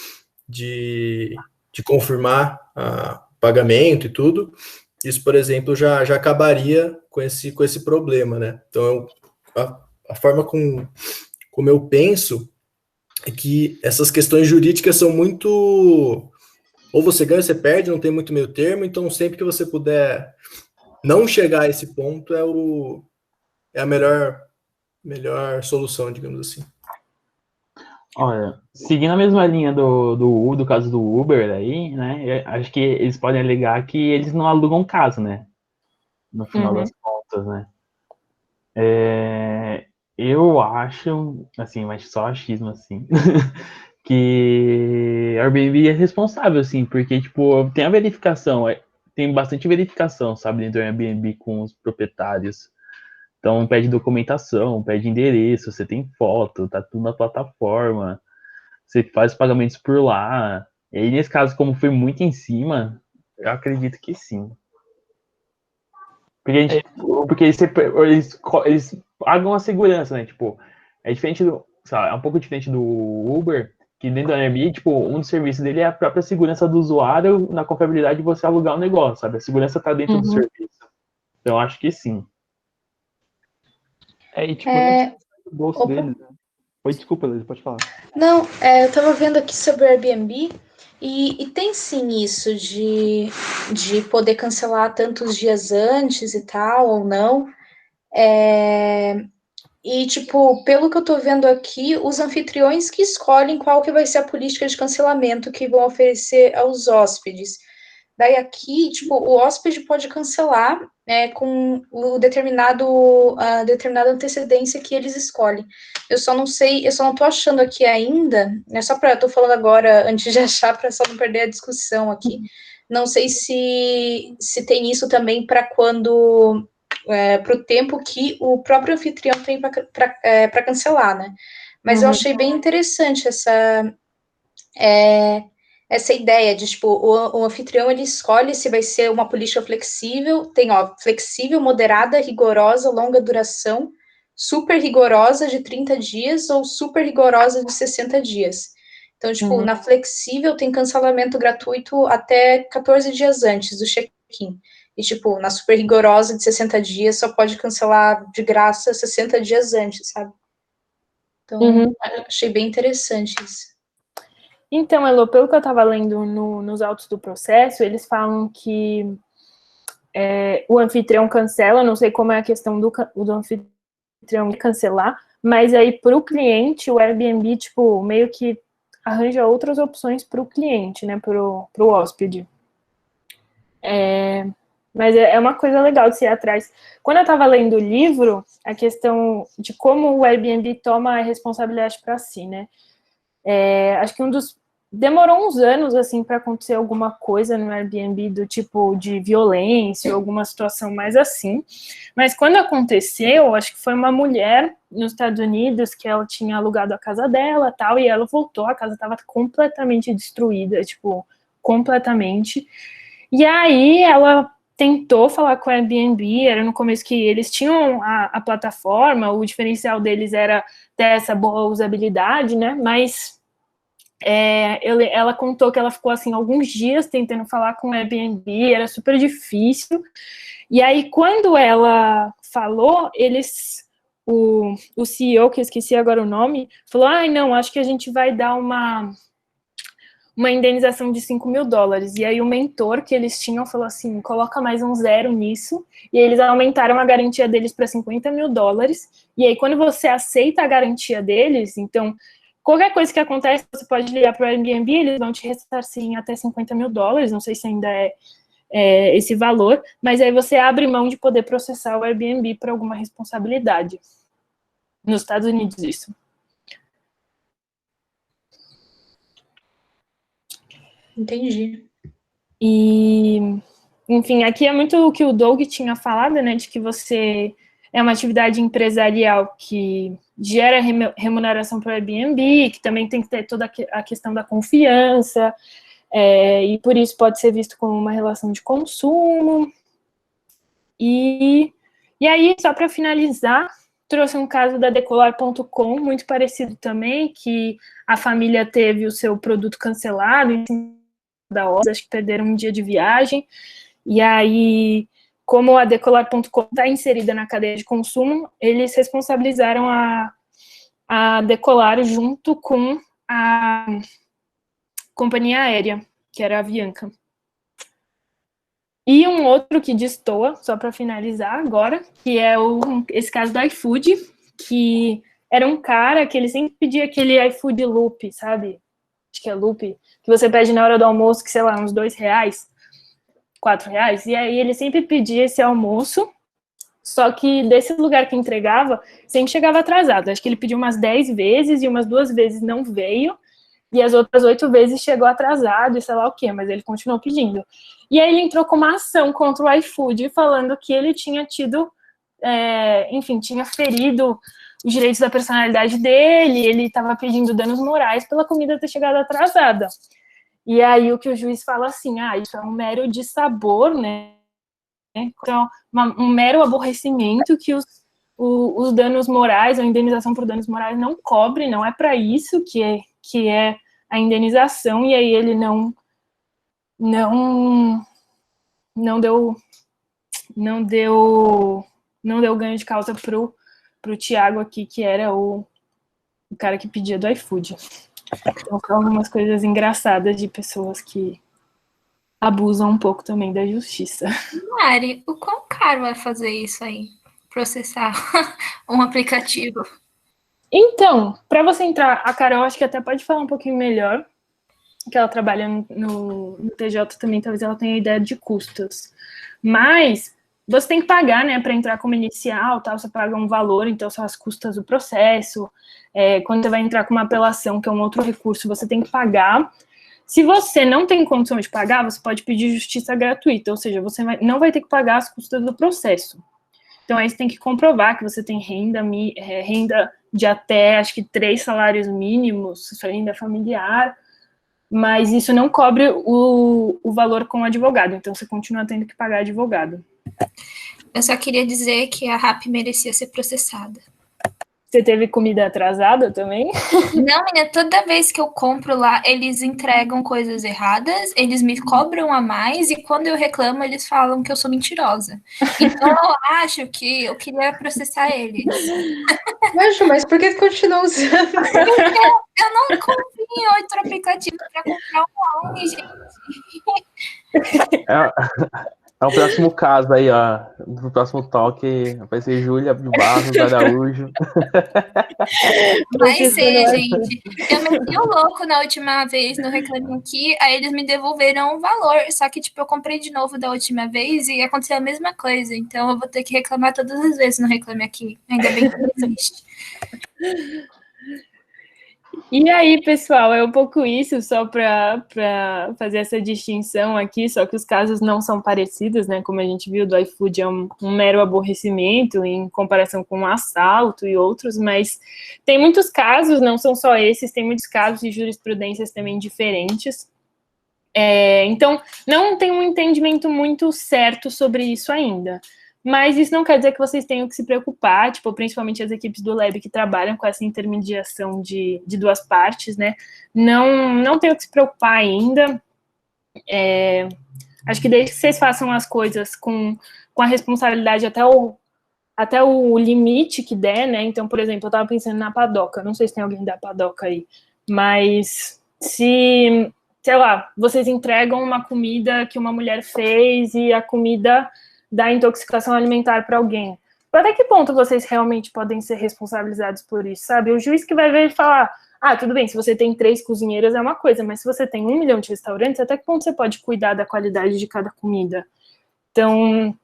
de confirmar o pagamento e tudo, isso, por exemplo, já acabaria com esse problema, né? Então, a forma como eu penso é que essas questões jurídicas são muito... Ou você ganha ou você perde, não tem muito meio termo, então sempre que você puder não chegar a esse ponto é o é a melhor solução, digamos assim. Olha, seguindo a mesma linha do caso do Uber aí, né? Acho que eles podem alegar que eles não alugam casa, né? No final das contas, né? Eu acho, assim, mas só achismo, assim, que a Airbnb é responsável, assim, porque, tipo, tem a verificação, tem bastante verificação, sabe, dentro do Airbnb com os proprietários. Então, pede documentação, pede endereço, você tem foto, tá tudo na plataforma, você faz pagamentos por lá. E aí, nesse caso, como foi muito em cima, eu acredito que sim. Porque eles pagam a segurança, né? Tipo, é diferente sabe, é um pouco diferente do Uber, que dentro do Airbnb, tipo, um dos serviços dele é a própria segurança do usuário na confiabilidade de você alugar o negócio, sabe? A segurança tá dentro do serviço. Então, eu acho que sim. E tipo, não sai do bolso deles, né? Oi, desculpa, Luiz, pode falar. Não, eu tava vendo aqui sobre o Airbnb e tem sim isso de poder cancelar tantos dias antes e tal, ou não. E, tipo, pelo que eu tô vendo aqui, os anfitriões que escolhem qual que vai ser a política de cancelamento que vão oferecer aos hóspedes. Daí aqui, tipo, o hóspede pode cancelar com a determinada antecedência que eles escolhem. Eu só não sei, eu só não tô achando aqui ainda, eu tô falando agora antes de achar, para só não perder a discussão aqui. Não sei se tem isso também para quando para o tempo que o próprio anfitrião tem para cancelar, né? Mas eu achei bem interessante essa ideia de, tipo, o anfitrião, ele escolhe se vai ser uma política flexível, tem, flexível, moderada, rigorosa, longa duração, super rigorosa de 30 dias ou super rigorosa de 60 dias. Então, tipo, na flexível tem cancelamento gratuito até 14 dias antes do check-in. E, tipo, na super rigorosa de 60 dias só pode cancelar de graça 60 dias antes, sabe? Então, achei bem interessante isso. Então, Elô, pelo que eu estava lendo nos autos do processo, eles falam que o anfitrião cancela, não sei como é a questão do anfitrião cancelar, mas aí para o cliente, o Airbnb, tipo, meio que arranja outras opções para o cliente, né, para o hóspede. Mas é uma coisa legal de se ir atrás. Quando eu estava lendo o livro, a questão de como o Airbnb toma a responsabilidade para si, né, acho que demorou uns anos, assim, para acontecer alguma coisa no Airbnb do tipo de violência, alguma situação mais assim. Mas quando aconteceu, acho que foi uma mulher nos Estados Unidos que ela tinha alugado a casa dela, tal, e ela voltou, a casa estava completamente destruída, tipo, completamente. E aí ela tentou falar com o Airbnb, era no começo que eles tinham a plataforma, o diferencial deles era ter essa boa usabilidade, né, mas ela contou que ela ficou assim alguns dias tentando falar com o Airbnb, era super difícil. E aí, quando ela falou, o CEO, que eu esqueci agora o nome, falou: não, acho que a gente vai dar uma indenização de $5.000. E aí o mentor que eles tinham falou assim: coloca mais um zero nisso. E aí eles aumentaram a garantia deles para $50.000. E aí, quando você aceita a garantia deles, então qualquer coisa que acontece, você pode ligar para o Airbnb, eles vão te ressarcir em até $50.000, não sei se ainda é esse valor, mas aí você abre mão de poder processar o Airbnb por alguma responsabilidade. Nos Estados Unidos, isso. Entendi. E, enfim, aqui é muito o que o Doug tinha falado, né, de que você é uma atividade empresarial que gera remuneração para o Airbnb, que também tem que ter toda a questão da confiança, e por isso pode ser visto como uma relação de consumo. E aí, só para finalizar, trouxe um caso da Decolar.com, muito parecido também, que a família teve o seu produto cancelado em cima da hora, acho que perderam um dia de viagem, e aí, como a Decolar.com está inserida na cadeia de consumo, eles responsabilizaram a Decolar junto com a companhia aérea, que era a Avianca. E um outro que destoa, só para finalizar agora, que é esse caso do iFood, que era um cara que ele sempre pedia aquele iFood Loop, sabe? Acho que é Loop, que você pede na hora do almoço, que sei lá, uns R$2, R$4, e aí ele sempre pedia esse almoço, só que desse lugar que entregava, sempre chegava atrasado. Acho que ele pediu umas 10 vezes e umas 2 vezes não veio, e as outras 8 vezes chegou atrasado e sei lá o quê, mas ele continuou pedindo. E aí ele entrou com uma ação contra o iFood, falando que ele tinha tido, enfim, tinha ferido os direitos da personalidade dele, ele estava pedindo danos morais pela comida ter chegado atrasada. E aí o que o juiz fala assim, isso é um mero dissabor, né? Então, um mero aborrecimento que os danos morais, a indenização por danos morais não cobre, não é para isso que é a indenização, e aí ele não deu ganho de causa pro Thiago aqui, que era o cara que pedia do iFood. Então, são algumas coisas engraçadas de pessoas que abusam um pouco também da justiça. Mari, o quão caro é fazer isso aí? Processar um aplicativo? Então, para você entrar, a Carol acho que até pode falar um pouquinho melhor, que ela trabalha no TJ também, talvez ela tenha ideia de custos. Mas você tem que pagar, né, para entrar como inicial, tal, você paga um valor, então são as custas do processo. Quando você vai entrar com uma apelação, que é um outro recurso, você tem que pagar. Se você não tem condição de pagar, você pode pedir justiça gratuita, ou seja, você não vai ter que pagar as custas do processo. Então, aí você tem que comprovar que você tem renda de até, acho que 3 salários mínimos, renda familiar, mas isso não cobre o valor com o advogado, então você continua tendo que pagar advogado. Eu só queria dizer que a RAP merecia ser processada. Você teve comida atrasada também? Não, menina, toda vez que eu compro lá, eles entregam coisas erradas, eles me cobram a mais, e quando eu reclamo, eles falam que eu sou mentirosa. Então, eu acho que eu queria processar eles. Mas por que continua usando? Eu não confio em outro aplicativo para comprar online, gente. É o próximo caso aí, ó. No próximo talk vai ser Júlia Barros Araújo. Vai ser, gente. Eu meti o louco na última vez no Reclame Aqui, aí eles me devolveram o valor, só que, tipo, eu comprei de novo da última vez e aconteceu a mesma coisa, então eu vou ter que reclamar todas as vezes no Reclame Aqui. Ainda bem que não existe. E aí, pessoal, é um pouco isso, só para fazer essa distinção aqui, só que os casos não são parecidos, né? Como a gente viu, do iFood é um mero aborrecimento em comparação com um assalto e outros, mas tem muitos casos, não são só esses, tem muitos casos de jurisprudências também diferentes. Então, não tem um entendimento muito certo sobre isso ainda. Mas isso não quer dizer que vocês tenham que se preocupar, tipo, principalmente as equipes do Lab que trabalham com essa intermediação de duas partes, né? Não tenham que se preocupar ainda. Acho que desde que vocês façam as coisas com a responsabilidade até o limite que der, né? Então, por exemplo, eu estava pensando na padoca, não sei se tem alguém da padoca aí, mas se, sei lá, vocês entregam uma comida que uma mulher fez e a comida da intoxicação alimentar para alguém. Até que ponto vocês realmente podem ser responsabilizados por isso, sabe? O juiz que vai ver e falar, tudo bem, se você tem 3 cozinheiras é uma coisa, mas se você tem 1 milhão de restaurantes, até que ponto você pode cuidar da qualidade de cada comida? Então,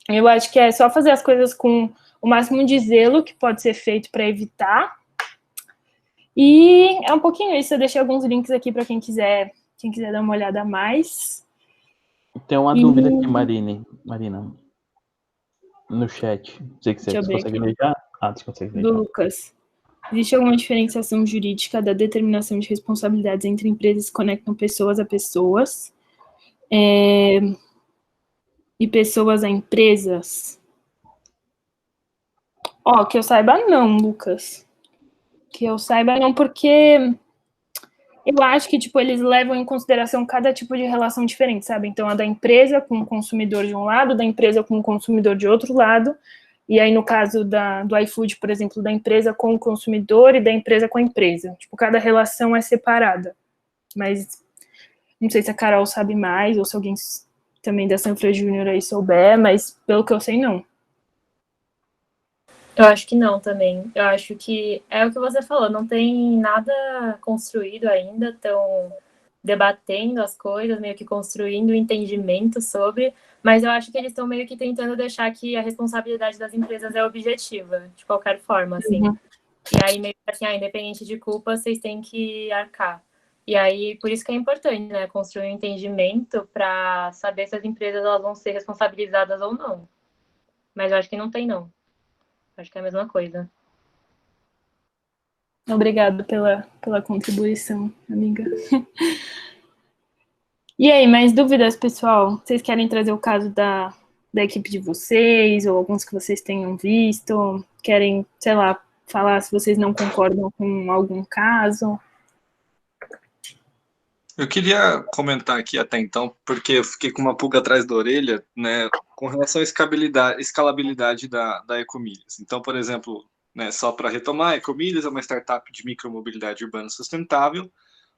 eu acho que é só fazer as coisas com o máximo de zelo que pode ser feito para evitar. E é um pouquinho isso, eu deixei alguns links aqui para quem quiser dar uma olhada a mais. Tem uma dúvida aqui, Marina, no chat. Não sei que você consegue ler já? Você consegue ler. Do Lucas. Existe alguma diferenciação jurídica da determinação de responsabilidades entre empresas que conectam pessoas a pessoas e pessoas a empresas? Que eu saiba não, Lucas. Que eu saiba não, porque eu acho que, tipo, eles levam em consideração cada tipo de relação diferente, sabe? Então, a da empresa com o consumidor de um lado, da empresa com o consumidor de outro lado, e aí, no caso do iFood, por exemplo, da empresa com o consumidor e da empresa com a empresa. Tipo, cada relação é separada. Mas não sei se a Carol sabe mais, ou se alguém também da Sanfra Júnior aí souber, mas pelo que eu sei, não. Eu acho que não também. Eu acho que é o que você falou, não tem nada construído ainda, estão debatendo as coisas, meio que construindo um entendimento sobre, mas eu acho que eles estão meio que tentando deixar que a responsabilidade das empresas é objetiva, de qualquer forma, assim. Uhum. E aí, meio que assim, independente de culpa, vocês têm que arcar. E aí, por isso que é importante, né, construir um entendimento para saber se as empresas elas vão ser responsabilizadas ou não. Mas eu acho que não tem, não. Acho que é a mesma coisa. Obrigada pela contribuição, amiga. E aí, mais dúvidas, pessoal? Vocês querem trazer o caso da equipe de vocês, ou alguns que vocês tenham visto? Querem, sei lá, falar se vocês não concordam com algum caso? Eu queria comentar aqui até então, porque eu fiquei com uma pulga atrás da orelha, né, com relação à escalabilidade da Ecomilhas. Então, por exemplo, né, só para retomar, a Ecomilhas é uma startup de micromobilidade urbana sustentável,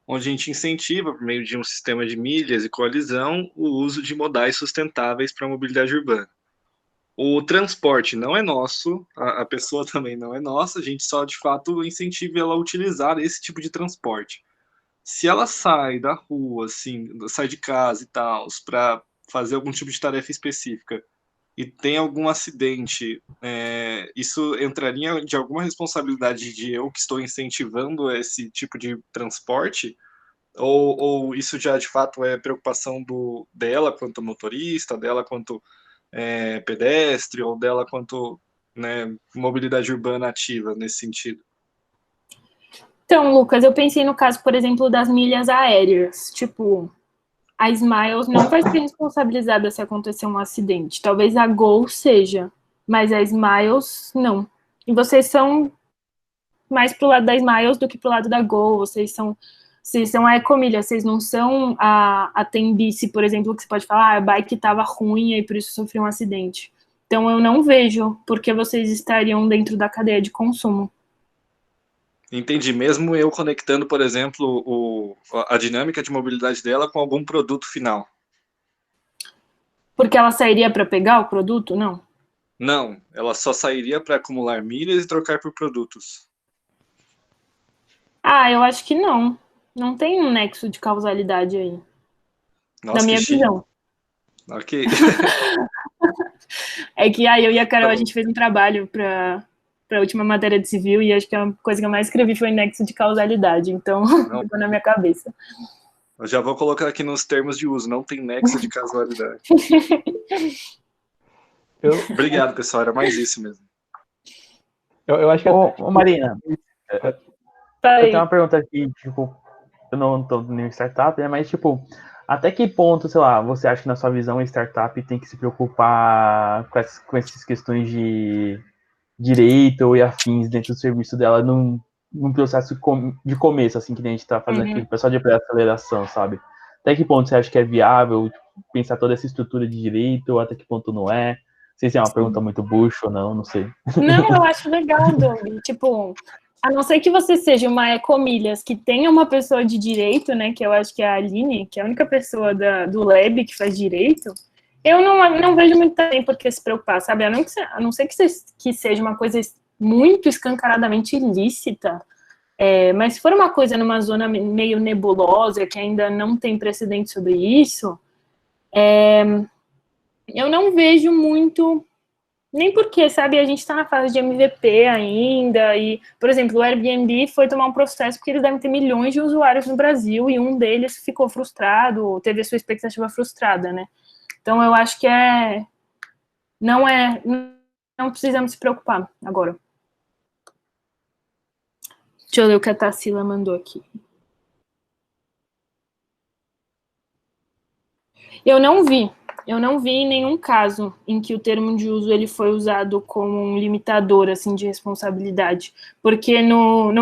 onde a gente incentiva, por meio de um sistema de milhas e coalizão, o uso de modais sustentáveis para a mobilidade urbana. O transporte não é nosso, a pessoa também não é nossa, a gente só, de fato, incentiva ela a utilizar esse tipo de transporte. Se ela sai da rua, assim, sai de casa e tal, para fazer algum tipo de tarefa específica e tem algum acidente, isso entraria de alguma responsabilidade de eu que estou incentivando esse tipo de transporte? Ou isso já de fato é preocupação dela quanto motorista, dela quanto pedestre, ou dela quanto, né, mobilidade urbana ativa nesse sentido? Então, Lucas, eu pensei no caso, por exemplo, das milhas aéreas. Tipo, a Smiles não vai ser responsabilizada se acontecer um acidente. Talvez a Gol seja, mas a Smiles não. E vocês são mais pro lado da Smiles do que pro lado da Gol. Vocês são a Ecomilha, vocês não são a Tembice, por exemplo, que você pode falar, a bike estava ruim e por isso sofreu um acidente. Então eu não vejo porque vocês estariam dentro da cadeia de consumo. Entendi. Mesmo eu conectando, por exemplo, a dinâmica de mobilidade dela com algum produto final. Porque ela sairia para pegar o produto? Não. Não, ela só sairia para acumular milhas e trocar por produtos. Ah, eu acho que não. Não tem um nexo de causalidade aí. Nossa, na minha visão. Ok. É que eu e a Carol, a gente fez um trabalho para a última matéria de civil e acho que a coisa que eu mais escrevi foi nexo de causalidade, então ficou na minha cabeça. Eu já vou colocar aqui nos termos de uso, não tem nexo de causalidade. Obrigado, pessoal, era mais isso mesmo. Eu acho que... Ô, Marina, eu tenho uma pergunta aqui, tipo, eu não tô nem startup, né, mas, tipo, até que ponto, sei lá, você acha que na sua visão a startup tem que se preocupar com essas questões de direito e afins dentro do serviço dela num processo de começo, assim, que a gente tá fazendo aqui, o pessoal de pré-aceleração, sabe? Até que ponto você acha que é viável pensar toda essa estrutura de direito, ou até que ponto não é? Não sei se é uma pergunta muito bucha ou não sei. Não, eu acho legal, Doug. Tipo, a não ser que você seja uma Ecomilhas que tenha uma pessoa de direito, né, que eu acho que é a Aline, que é a única pessoa do Lab que faz direito, eu não vejo muito também por que se preocupar, sabe? A não ser que seja uma coisa muito escancaradamente ilícita, mas se for uma coisa numa zona meio nebulosa, que ainda não tem precedente sobre isso, eu não vejo muito, nem porque, sabe, a gente está na fase de MVP ainda, e, por exemplo, o Airbnb foi tomar um processo porque eles devem ter milhões de usuários no Brasil, e um deles ficou frustrado, teve a sua expectativa frustrada, né? Então, eu acho que não precisamos se preocupar agora. Deixa eu ler o que a Tarsila mandou aqui. Eu não vi nenhum caso em que o termo de uso ele foi usado como um limitador assim, de responsabilidade, porque no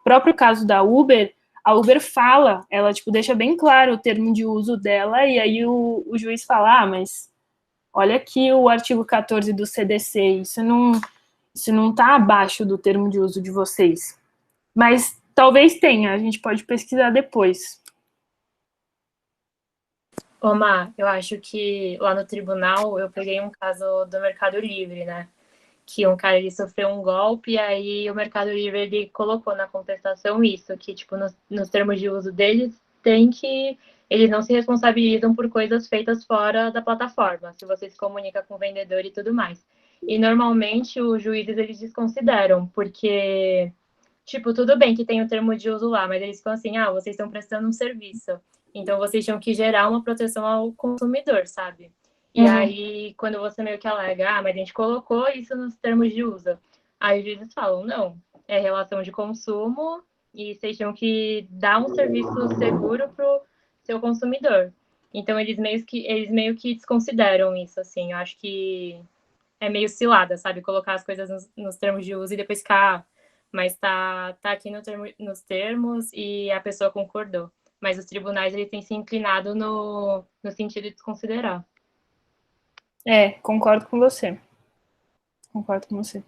próprio caso da Uber, a Uber fala, ela tipo, deixa bem claro o termo de uso dela, e aí o juiz fala, mas olha aqui o artigo 14 do CDC, isso não está abaixo do termo de uso de vocês. Mas talvez tenha, a gente pode pesquisar depois. Omar, eu acho que lá no tribunal eu peguei um caso do Mercado Livre, né? Que um cara ele sofreu um golpe e aí o Mercado Livre ele colocou na contestação isso, que tipo nos termos de uso deles tem que eles não se responsabilizam por coisas feitas fora da plataforma, se você se comunica com o vendedor e tudo mais. E normalmente os juízes eles desconsideram, porque tipo, tudo bem que tem o termo de uso lá, mas eles ficam assim, vocês estão prestando um serviço. Então, vocês tinham que gerar uma proteção ao consumidor, sabe? E aí, quando você meio que alega, mas a gente colocou isso nos termos de uso. Aí os juízes falam, não, é relação de consumo e vocês tinham que dar um serviço seguro pro seu consumidor. Então, eles meio que desconsideram isso, assim. Eu acho que é meio cilada, sabe? Colocar as coisas nos termos de uso e depois ficar, mas tá aqui nos termos e a pessoa concordou. Mas os tribunais eles têm se inclinado no sentido de desconsiderar. Concordo com você. Concordo com você.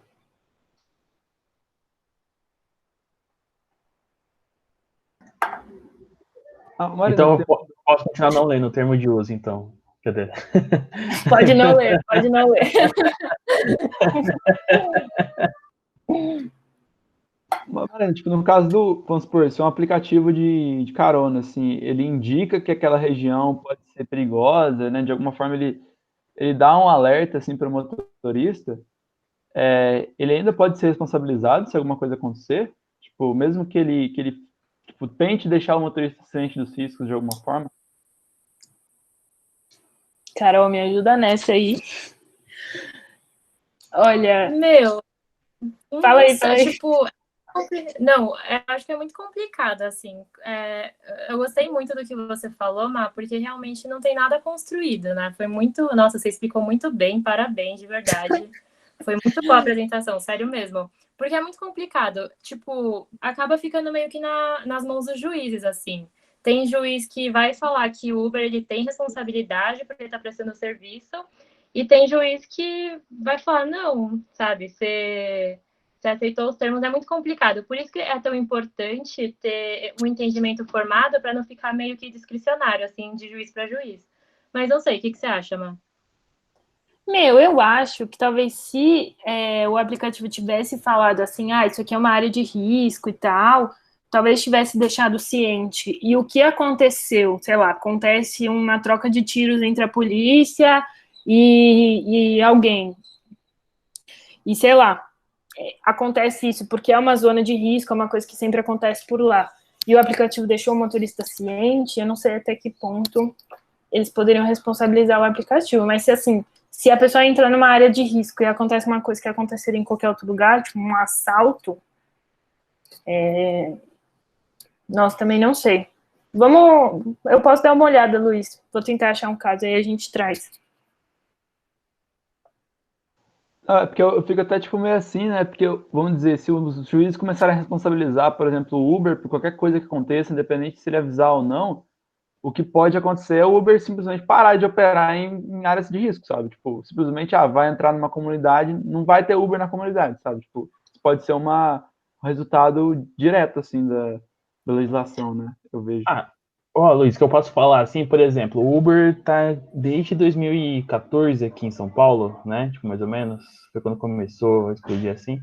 Então, eu posso continuar não lendo o termo de uso, então. Cadê? Pode não ler, pode não ler. Tipo, no caso do, vamos supor, se é um aplicativo de carona, assim, ele indica que aquela região pode ser perigosa, né? De alguma forma ele dá um alerta, assim, para o motorista, ele ainda pode ser responsabilizado se alguma coisa acontecer? Tipo, mesmo que ele tipo, tente deixar o motorista ciente dos riscos de alguma forma? Carol, me ajuda nessa aí. Olha... Fala aí. Tipo, não, acho que é muito complicado, assim. Eu gostei muito do que você falou, Má, porque realmente não tem nada construído, né? Foi muito... Nossa, você explicou muito bem, parabéns, de verdade. Foi muito boa a apresentação, sério mesmo. Porque é muito complicado. Tipo, acaba ficando meio que nas mãos dos juízes, assim. Tem juiz que vai falar que o Uber ele tem responsabilidade porque ele está prestando serviço, e tem juiz que vai falar, não, sabe, você aceitou os termos, é muito complicado. Por isso que é tão importante ter um entendimento formado para não ficar meio que discricionário, assim, de juiz para juiz. Mas não sei, o que você acha, Má? Eu acho que talvez se o aplicativo tivesse falado assim, isso aqui é uma área de risco e tal, talvez tivesse deixado ciente. E o que aconteceu? Sei lá, acontece uma troca de tiros entre a polícia e alguém. E sei lá, acontece isso porque é uma zona de risco, é uma coisa que sempre acontece por lá. E o aplicativo deixou o motorista ciente, eu não sei até que ponto eles poderiam responsabilizar o aplicativo, mas se a pessoa entra numa área de risco e acontece uma coisa que aconteceria em qualquer outro lugar, tipo um assalto, nossa, também não sei. Eu posso dar uma olhada, Luiz, vou tentar achar um caso, aí a gente traz. Porque eu fico até tipo meio assim, né? Porque, vamos dizer, se os juízes começarem a responsabilizar, por exemplo, o Uber por qualquer coisa que aconteça, independente se ele avisar ou não, o que pode acontecer é o Uber simplesmente parar de operar em áreas de risco, sabe? Tipo, simplesmente, vai entrar numa comunidade, não vai ter Uber na comunidade, sabe? Tipo, pode ser um resultado direto, assim, da legislação, né? Eu vejo. Luiz, que eu posso falar, assim, por exemplo, o Uber tá desde 2014 aqui em São Paulo, né? Tipo, mais ou menos, foi quando começou a explodir assim.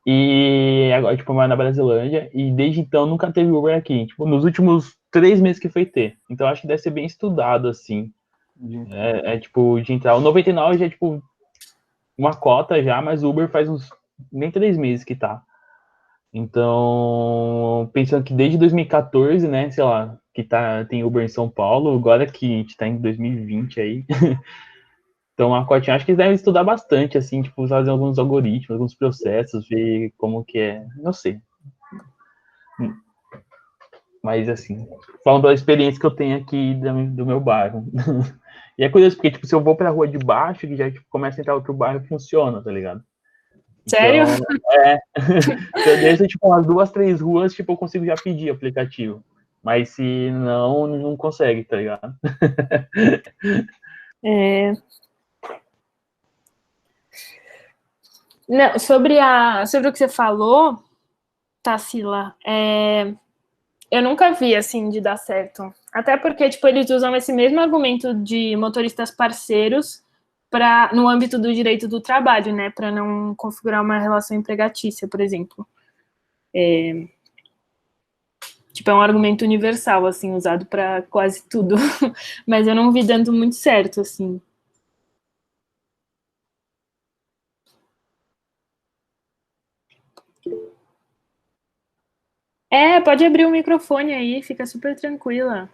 E agora, tipo, mora na Brasilândia, e desde então nunca teve Uber aqui. Tipo, nos últimos 3 meses que foi ter. Então acho que deve ser bem estudado, assim. Tipo, de entrar. O 99 já é, tipo, uma cota já, mas o Uber faz uns nem 3 meses que tá. Então, pensando que desde 2014, né, sei lá, que tem Uber em São Paulo, agora que a gente tá em 2020 aí. Então, a cotinha, acho que eles devem estudar bastante, assim, tipo, fazer alguns algoritmos, alguns processos, ver como que é, não sei. Mas, assim, falando pela experiência que eu tenho aqui do meu bairro. E é curioso, porque, tipo, se eu vou pra rua de baixo, que já, tipo, começa a entrar outro bairro, funciona, tá ligado? Sério? Então, eu desço, tipo, umas 2, 3 ruas, tipo, eu consigo já pedir aplicativo. Mas se não consegue, tá ligado? Não, sobre o que você falou, Tarsila, eu nunca vi, assim, de dar certo Até porque, tipo, eles usam esse mesmo argumento de motoristas parceiros no âmbito do direito do trabalho, né? Para não configurar uma relação empregatícia, por exemplo. Tipo, é um argumento universal, assim, usado para quase tudo. Mas eu não vi dando muito certo, assim. Pode abrir o microfone aí, fica super tranquila.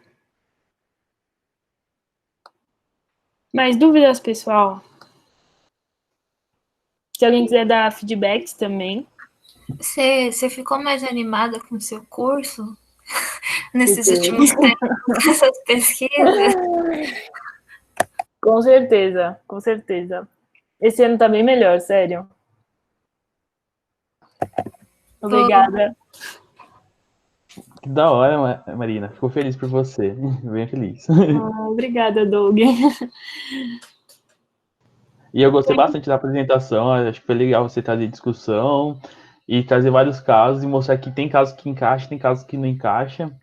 Mais dúvidas, pessoal? Se alguém quiser dar feedbacks também. Você ficou mais animada com o seu curso nesses últimos tempos, essas pesquisas? Com certeza, com certeza. Esse ano tá bem melhor, sério. Obrigada. Que da hora, Marina. Fico feliz por você. Bem feliz. Obrigada, Doug. E eu gostei bastante da apresentação. Acho que foi legal você trazer discussão e trazer vários casos e mostrar que tem casos que encaixam, tem casos que não encaixam.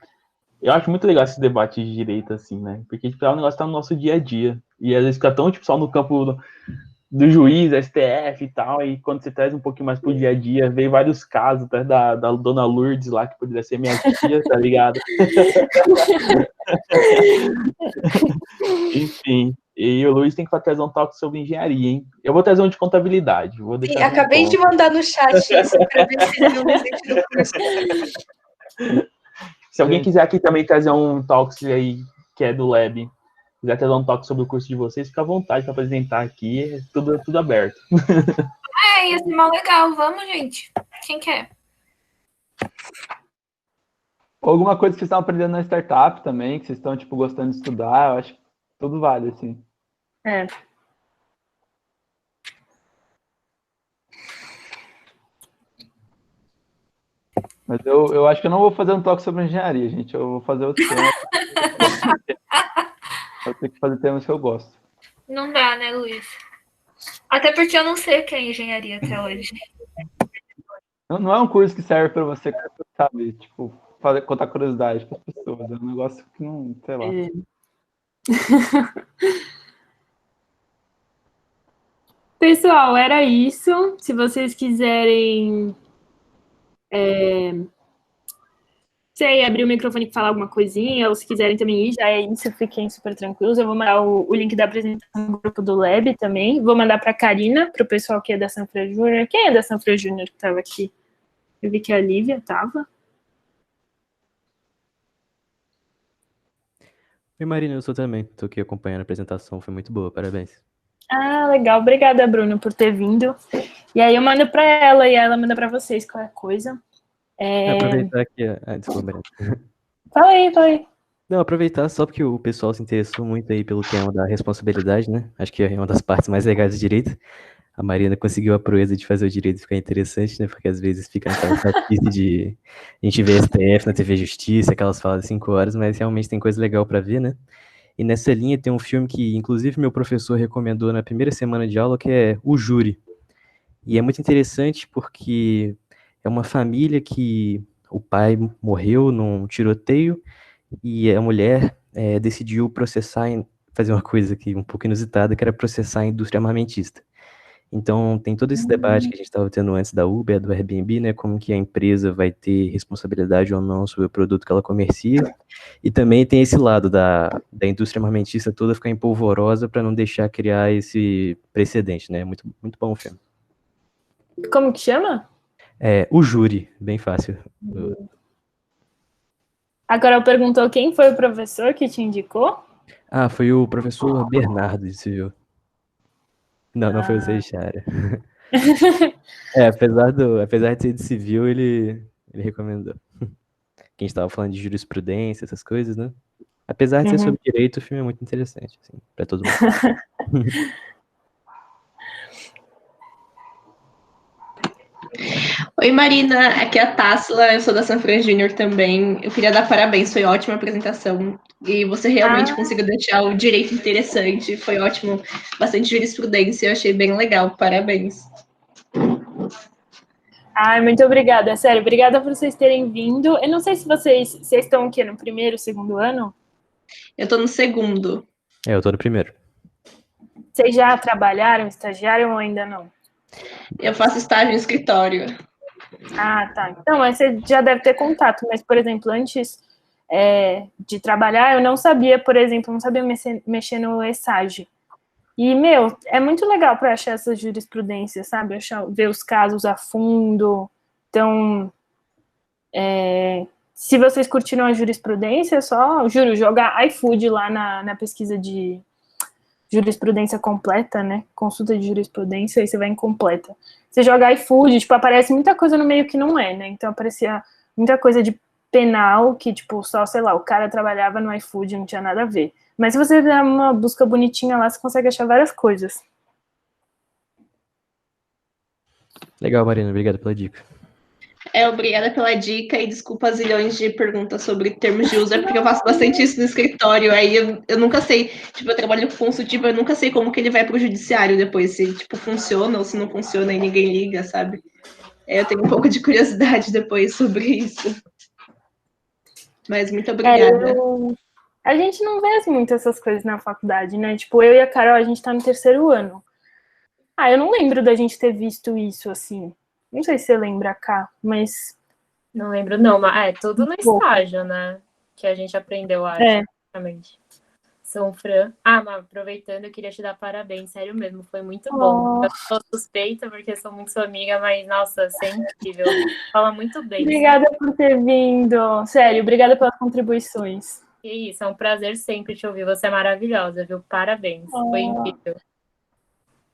Eu acho muito legal esse debate de direito, assim, né? Porque tipo, é um negócio que tá no nosso dia a dia. E às vezes fica tão tipo, só no campo do juiz, STF e tal, e quando você traz um pouquinho mais pro dia a dia, veio vários casos, até da dona Lourdes lá, que poderia ser minha tia, tá ligado? Enfim, e o Luiz tem que trazer um toque sobre engenharia, hein? Eu vou trazer um de contabilidade. Vou deixar. Sim, acabei de mandar no chat isso para ver se ele não desiste do curso. Se alguém quiser aqui também trazer um toque aí, que é do Lab, quiser trazer um toque sobre o curso de vocês, fica à vontade para apresentar aqui, tudo aberto. Ia ser mal legal, vamos, gente. Quem quer? Alguma coisa que vocês estão aprendendo na startup também, que vocês estão, tipo, gostando de estudar, eu acho que tudo vale, assim. Mas eu acho que eu não vou fazer um toque sobre engenharia, gente. Eu vou fazer outro tema. Eu tenho que fazer temas que eu gosto. Não dá, né, Luiz? Até porque eu não sei o que é engenharia até hoje. Não é um curso que serve para você, sabe, tipo, contar curiosidade para as pessoas. É um negócio que não, sei lá. Pessoal, era isso. Se vocês quiserem sei, abrir o microfone e falar alguma coisinha, ou se quiserem também ir, já é isso, fiquem super tranquilos. Eu vou mandar o link da apresentação no grupo do Lab também. Vou mandar para a Karina, para o pessoal que é da Sanfra Júnior. Quem é da Sanfra Júnior que estava aqui? Eu vi que a Lívia estava. Oi, Marina, eu sou também. Estou aqui acompanhando a apresentação, foi muito boa, parabéns. Ah, legal. Obrigada, Bruno, por ter vindo. E aí eu mando para ela e ela manda para vocês qualquer coisa. Aproveitar que... desculpa, Marina. Fala aí. Não, aproveitar só porque o pessoal se interessou muito aí pelo tema da responsabilidade, né? Acho que é uma das partes mais legais do direito. A Marina conseguiu a proeza de fazer o direito ficar interessante, né? Porque às vezes fica naquela chatice de... A gente vê STF na TV Justiça, aquelas falas de 5 horas, mas realmente tem coisa legal para ver, né? E nessa linha tem um filme que, inclusive, meu professor recomendou na primeira semana de aula, que é O Júri. E é muito interessante porque é uma família que o pai morreu num tiroteio e a mulher decidiu fazer uma coisa aqui um pouco inusitada, que era processar a indústria armamentista. Então, tem todo esse debate que a gente estava tendo antes da Uber, do Airbnb, né? Como que a empresa vai ter responsabilidade ou não sobre o produto que ela comercia. E também tem esse lado da indústria armamentista toda ficar empolvorosa para não deixar criar esse precedente, né? Muito, muito bom o filme. Como que chama? O Júri, bem fácil. Agora perguntou quem foi o professor que te indicou? Foi o professor Bernardo de Civil. Não foi o Seixara. Apesar de ser de civil, ele recomendou. Que a gente tava falando de jurisprudência, essas coisas, né? Apesar de ser sobre direito, o filme é muito interessante, assim, pra todo mundo. Oi, Marina, aqui é a Tássila, eu sou da Sanfra Júnior também. Eu queria dar parabéns, foi ótima a apresentação. E você realmente conseguiu deixar o direito interessante, foi ótimo, bastante jurisprudência, eu achei bem legal, parabéns. Muito obrigada, sério, obrigada por vocês terem vindo. Eu não sei se vocês estão aqui no primeiro, segundo ano? Eu tô no segundo. Eu tô no primeiro. Vocês já trabalharam, estagiaram ou ainda não? Eu faço estágio em escritório. Ah, tá. Então, mas você já deve ter contato, mas, por exemplo, antes de trabalhar, eu não sabia, por exemplo, não sabia mexer no ESAGE. E, meu, é muito legal para achar essa jurisprudência, sabe? Ver os casos a fundo. Então, se vocês curtiram a jurisprudência, só, juro, joga iFood lá na pesquisa de jurisprudência completa, né? Consulta de jurisprudência, aí você vai em completa. Você joga iFood, tipo, aparece muita coisa no meio que não é, né? Então aparecia muita coisa de penal que, tipo, só, sei lá, o cara trabalhava no iFood, não tinha nada a ver. Mas se você der uma busca bonitinha lá, você consegue achar várias coisas. Legal, Marina, obrigado pela dica. Obrigada pela dica e desculpa as zilhões de perguntas sobre termos de uso, porque eu faço bastante isso no escritório, aí eu nunca sei, tipo, eu trabalho com consultivo, eu nunca sei como que ele vai pro judiciário depois, se, tipo, funciona ou se não funciona e ninguém liga, sabe? Eu tenho um pouco de curiosidade depois sobre isso. Mas muito obrigada. A gente não vê muito essas coisas na faculdade, né? Tipo, eu e a Carol, a gente tá no 3º ano. Eu não lembro da gente ter visto isso, assim. Não sei se você lembra, Cá, mas... Não lembro, não, mas é tudo no estágio, né? Que a gente aprendeu, acho, praticamente. São Fran. Mas aproveitando, eu queria te dar parabéns, sério mesmo, foi muito bom. Eu sou suspeita, porque sou muito sua amiga, mas, nossa, você é incrível. Fala muito bem. Obrigada por ter vindo. Sério, obrigada pelas contribuições. Que isso, é um prazer sempre te ouvir. Você é maravilhosa, viu? Parabéns. Foi incrível.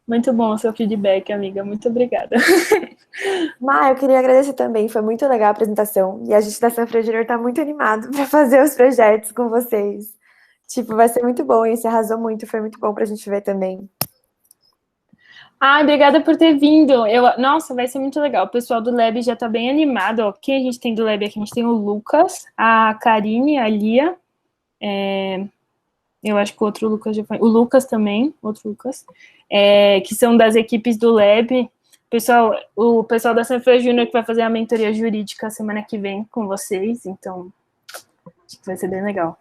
Muito bom o seu feedback, amiga. Muito obrigada. Eu queria agradecer também. Foi muito legal a apresentação. E a gente da Sanfra Júnior tá muito animado para fazer os projetos com vocês. Tipo, vai ser muito bom. E você arrasou muito. Foi muito bom pra gente ver também. Obrigada por ter vindo. Nossa, vai ser muito legal. O pessoal do Lab já tá bem animado. Ó, quem a gente tem do Lab aqui? A gente tem o Lucas, a Karine, a Lia. Eu acho que o outro Lucas já foi. O Lucas também, outro Lucas. Que são das equipes do Lab. O pessoal da Sanfra Júnior que vai fazer a mentoria jurídica semana que vem com vocês. Então, acho que vai ser bem legal.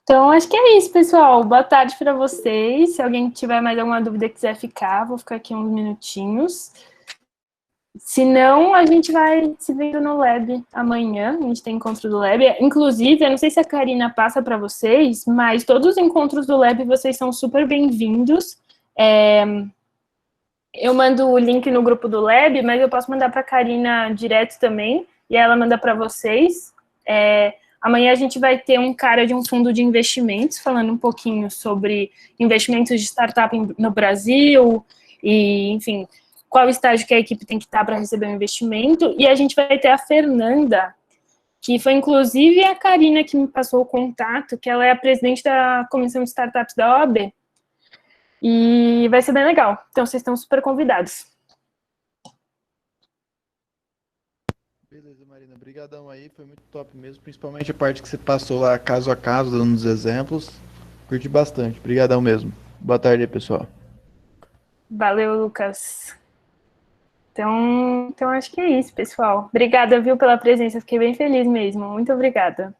Então, acho que é isso, pessoal. Boa tarde para vocês. Se alguém tiver mais alguma dúvida e quiser ficar, vou ficar aqui uns minutinhos. Se não, a gente vai se vendo no Lab amanhã. A gente tem encontro do Lab. Inclusive, eu não sei se a Karina passa para vocês, mas todos os encontros do Lab, vocês são super bem-vindos. Eu mando o link no grupo do Lab, mas eu posso mandar para a Karina direto também, e ela manda para vocês. Amanhã a gente vai ter um cara de um fundo de investimentos falando um pouquinho sobre investimentos de startup no Brasil e, enfim, qual estágio que a equipe tem que estar para receber um investimento. E a gente vai ter a Fernanda, que foi inclusive a Karina que me passou o contato, que ela é a presidente da Comissão de Startups da OAB. E vai ser bem legal. Então, vocês estão super convidados. Beleza, Marina. Obrigadão aí. Foi muito top mesmo. Principalmente a parte que você passou lá caso a caso, dando os exemplos. Curti bastante. Obrigadão mesmo. Boa tarde aí, pessoal. Valeu, Lucas. Então acho que é isso, pessoal. Obrigada, viu, pela presença. Fiquei bem feliz mesmo. Muito obrigada.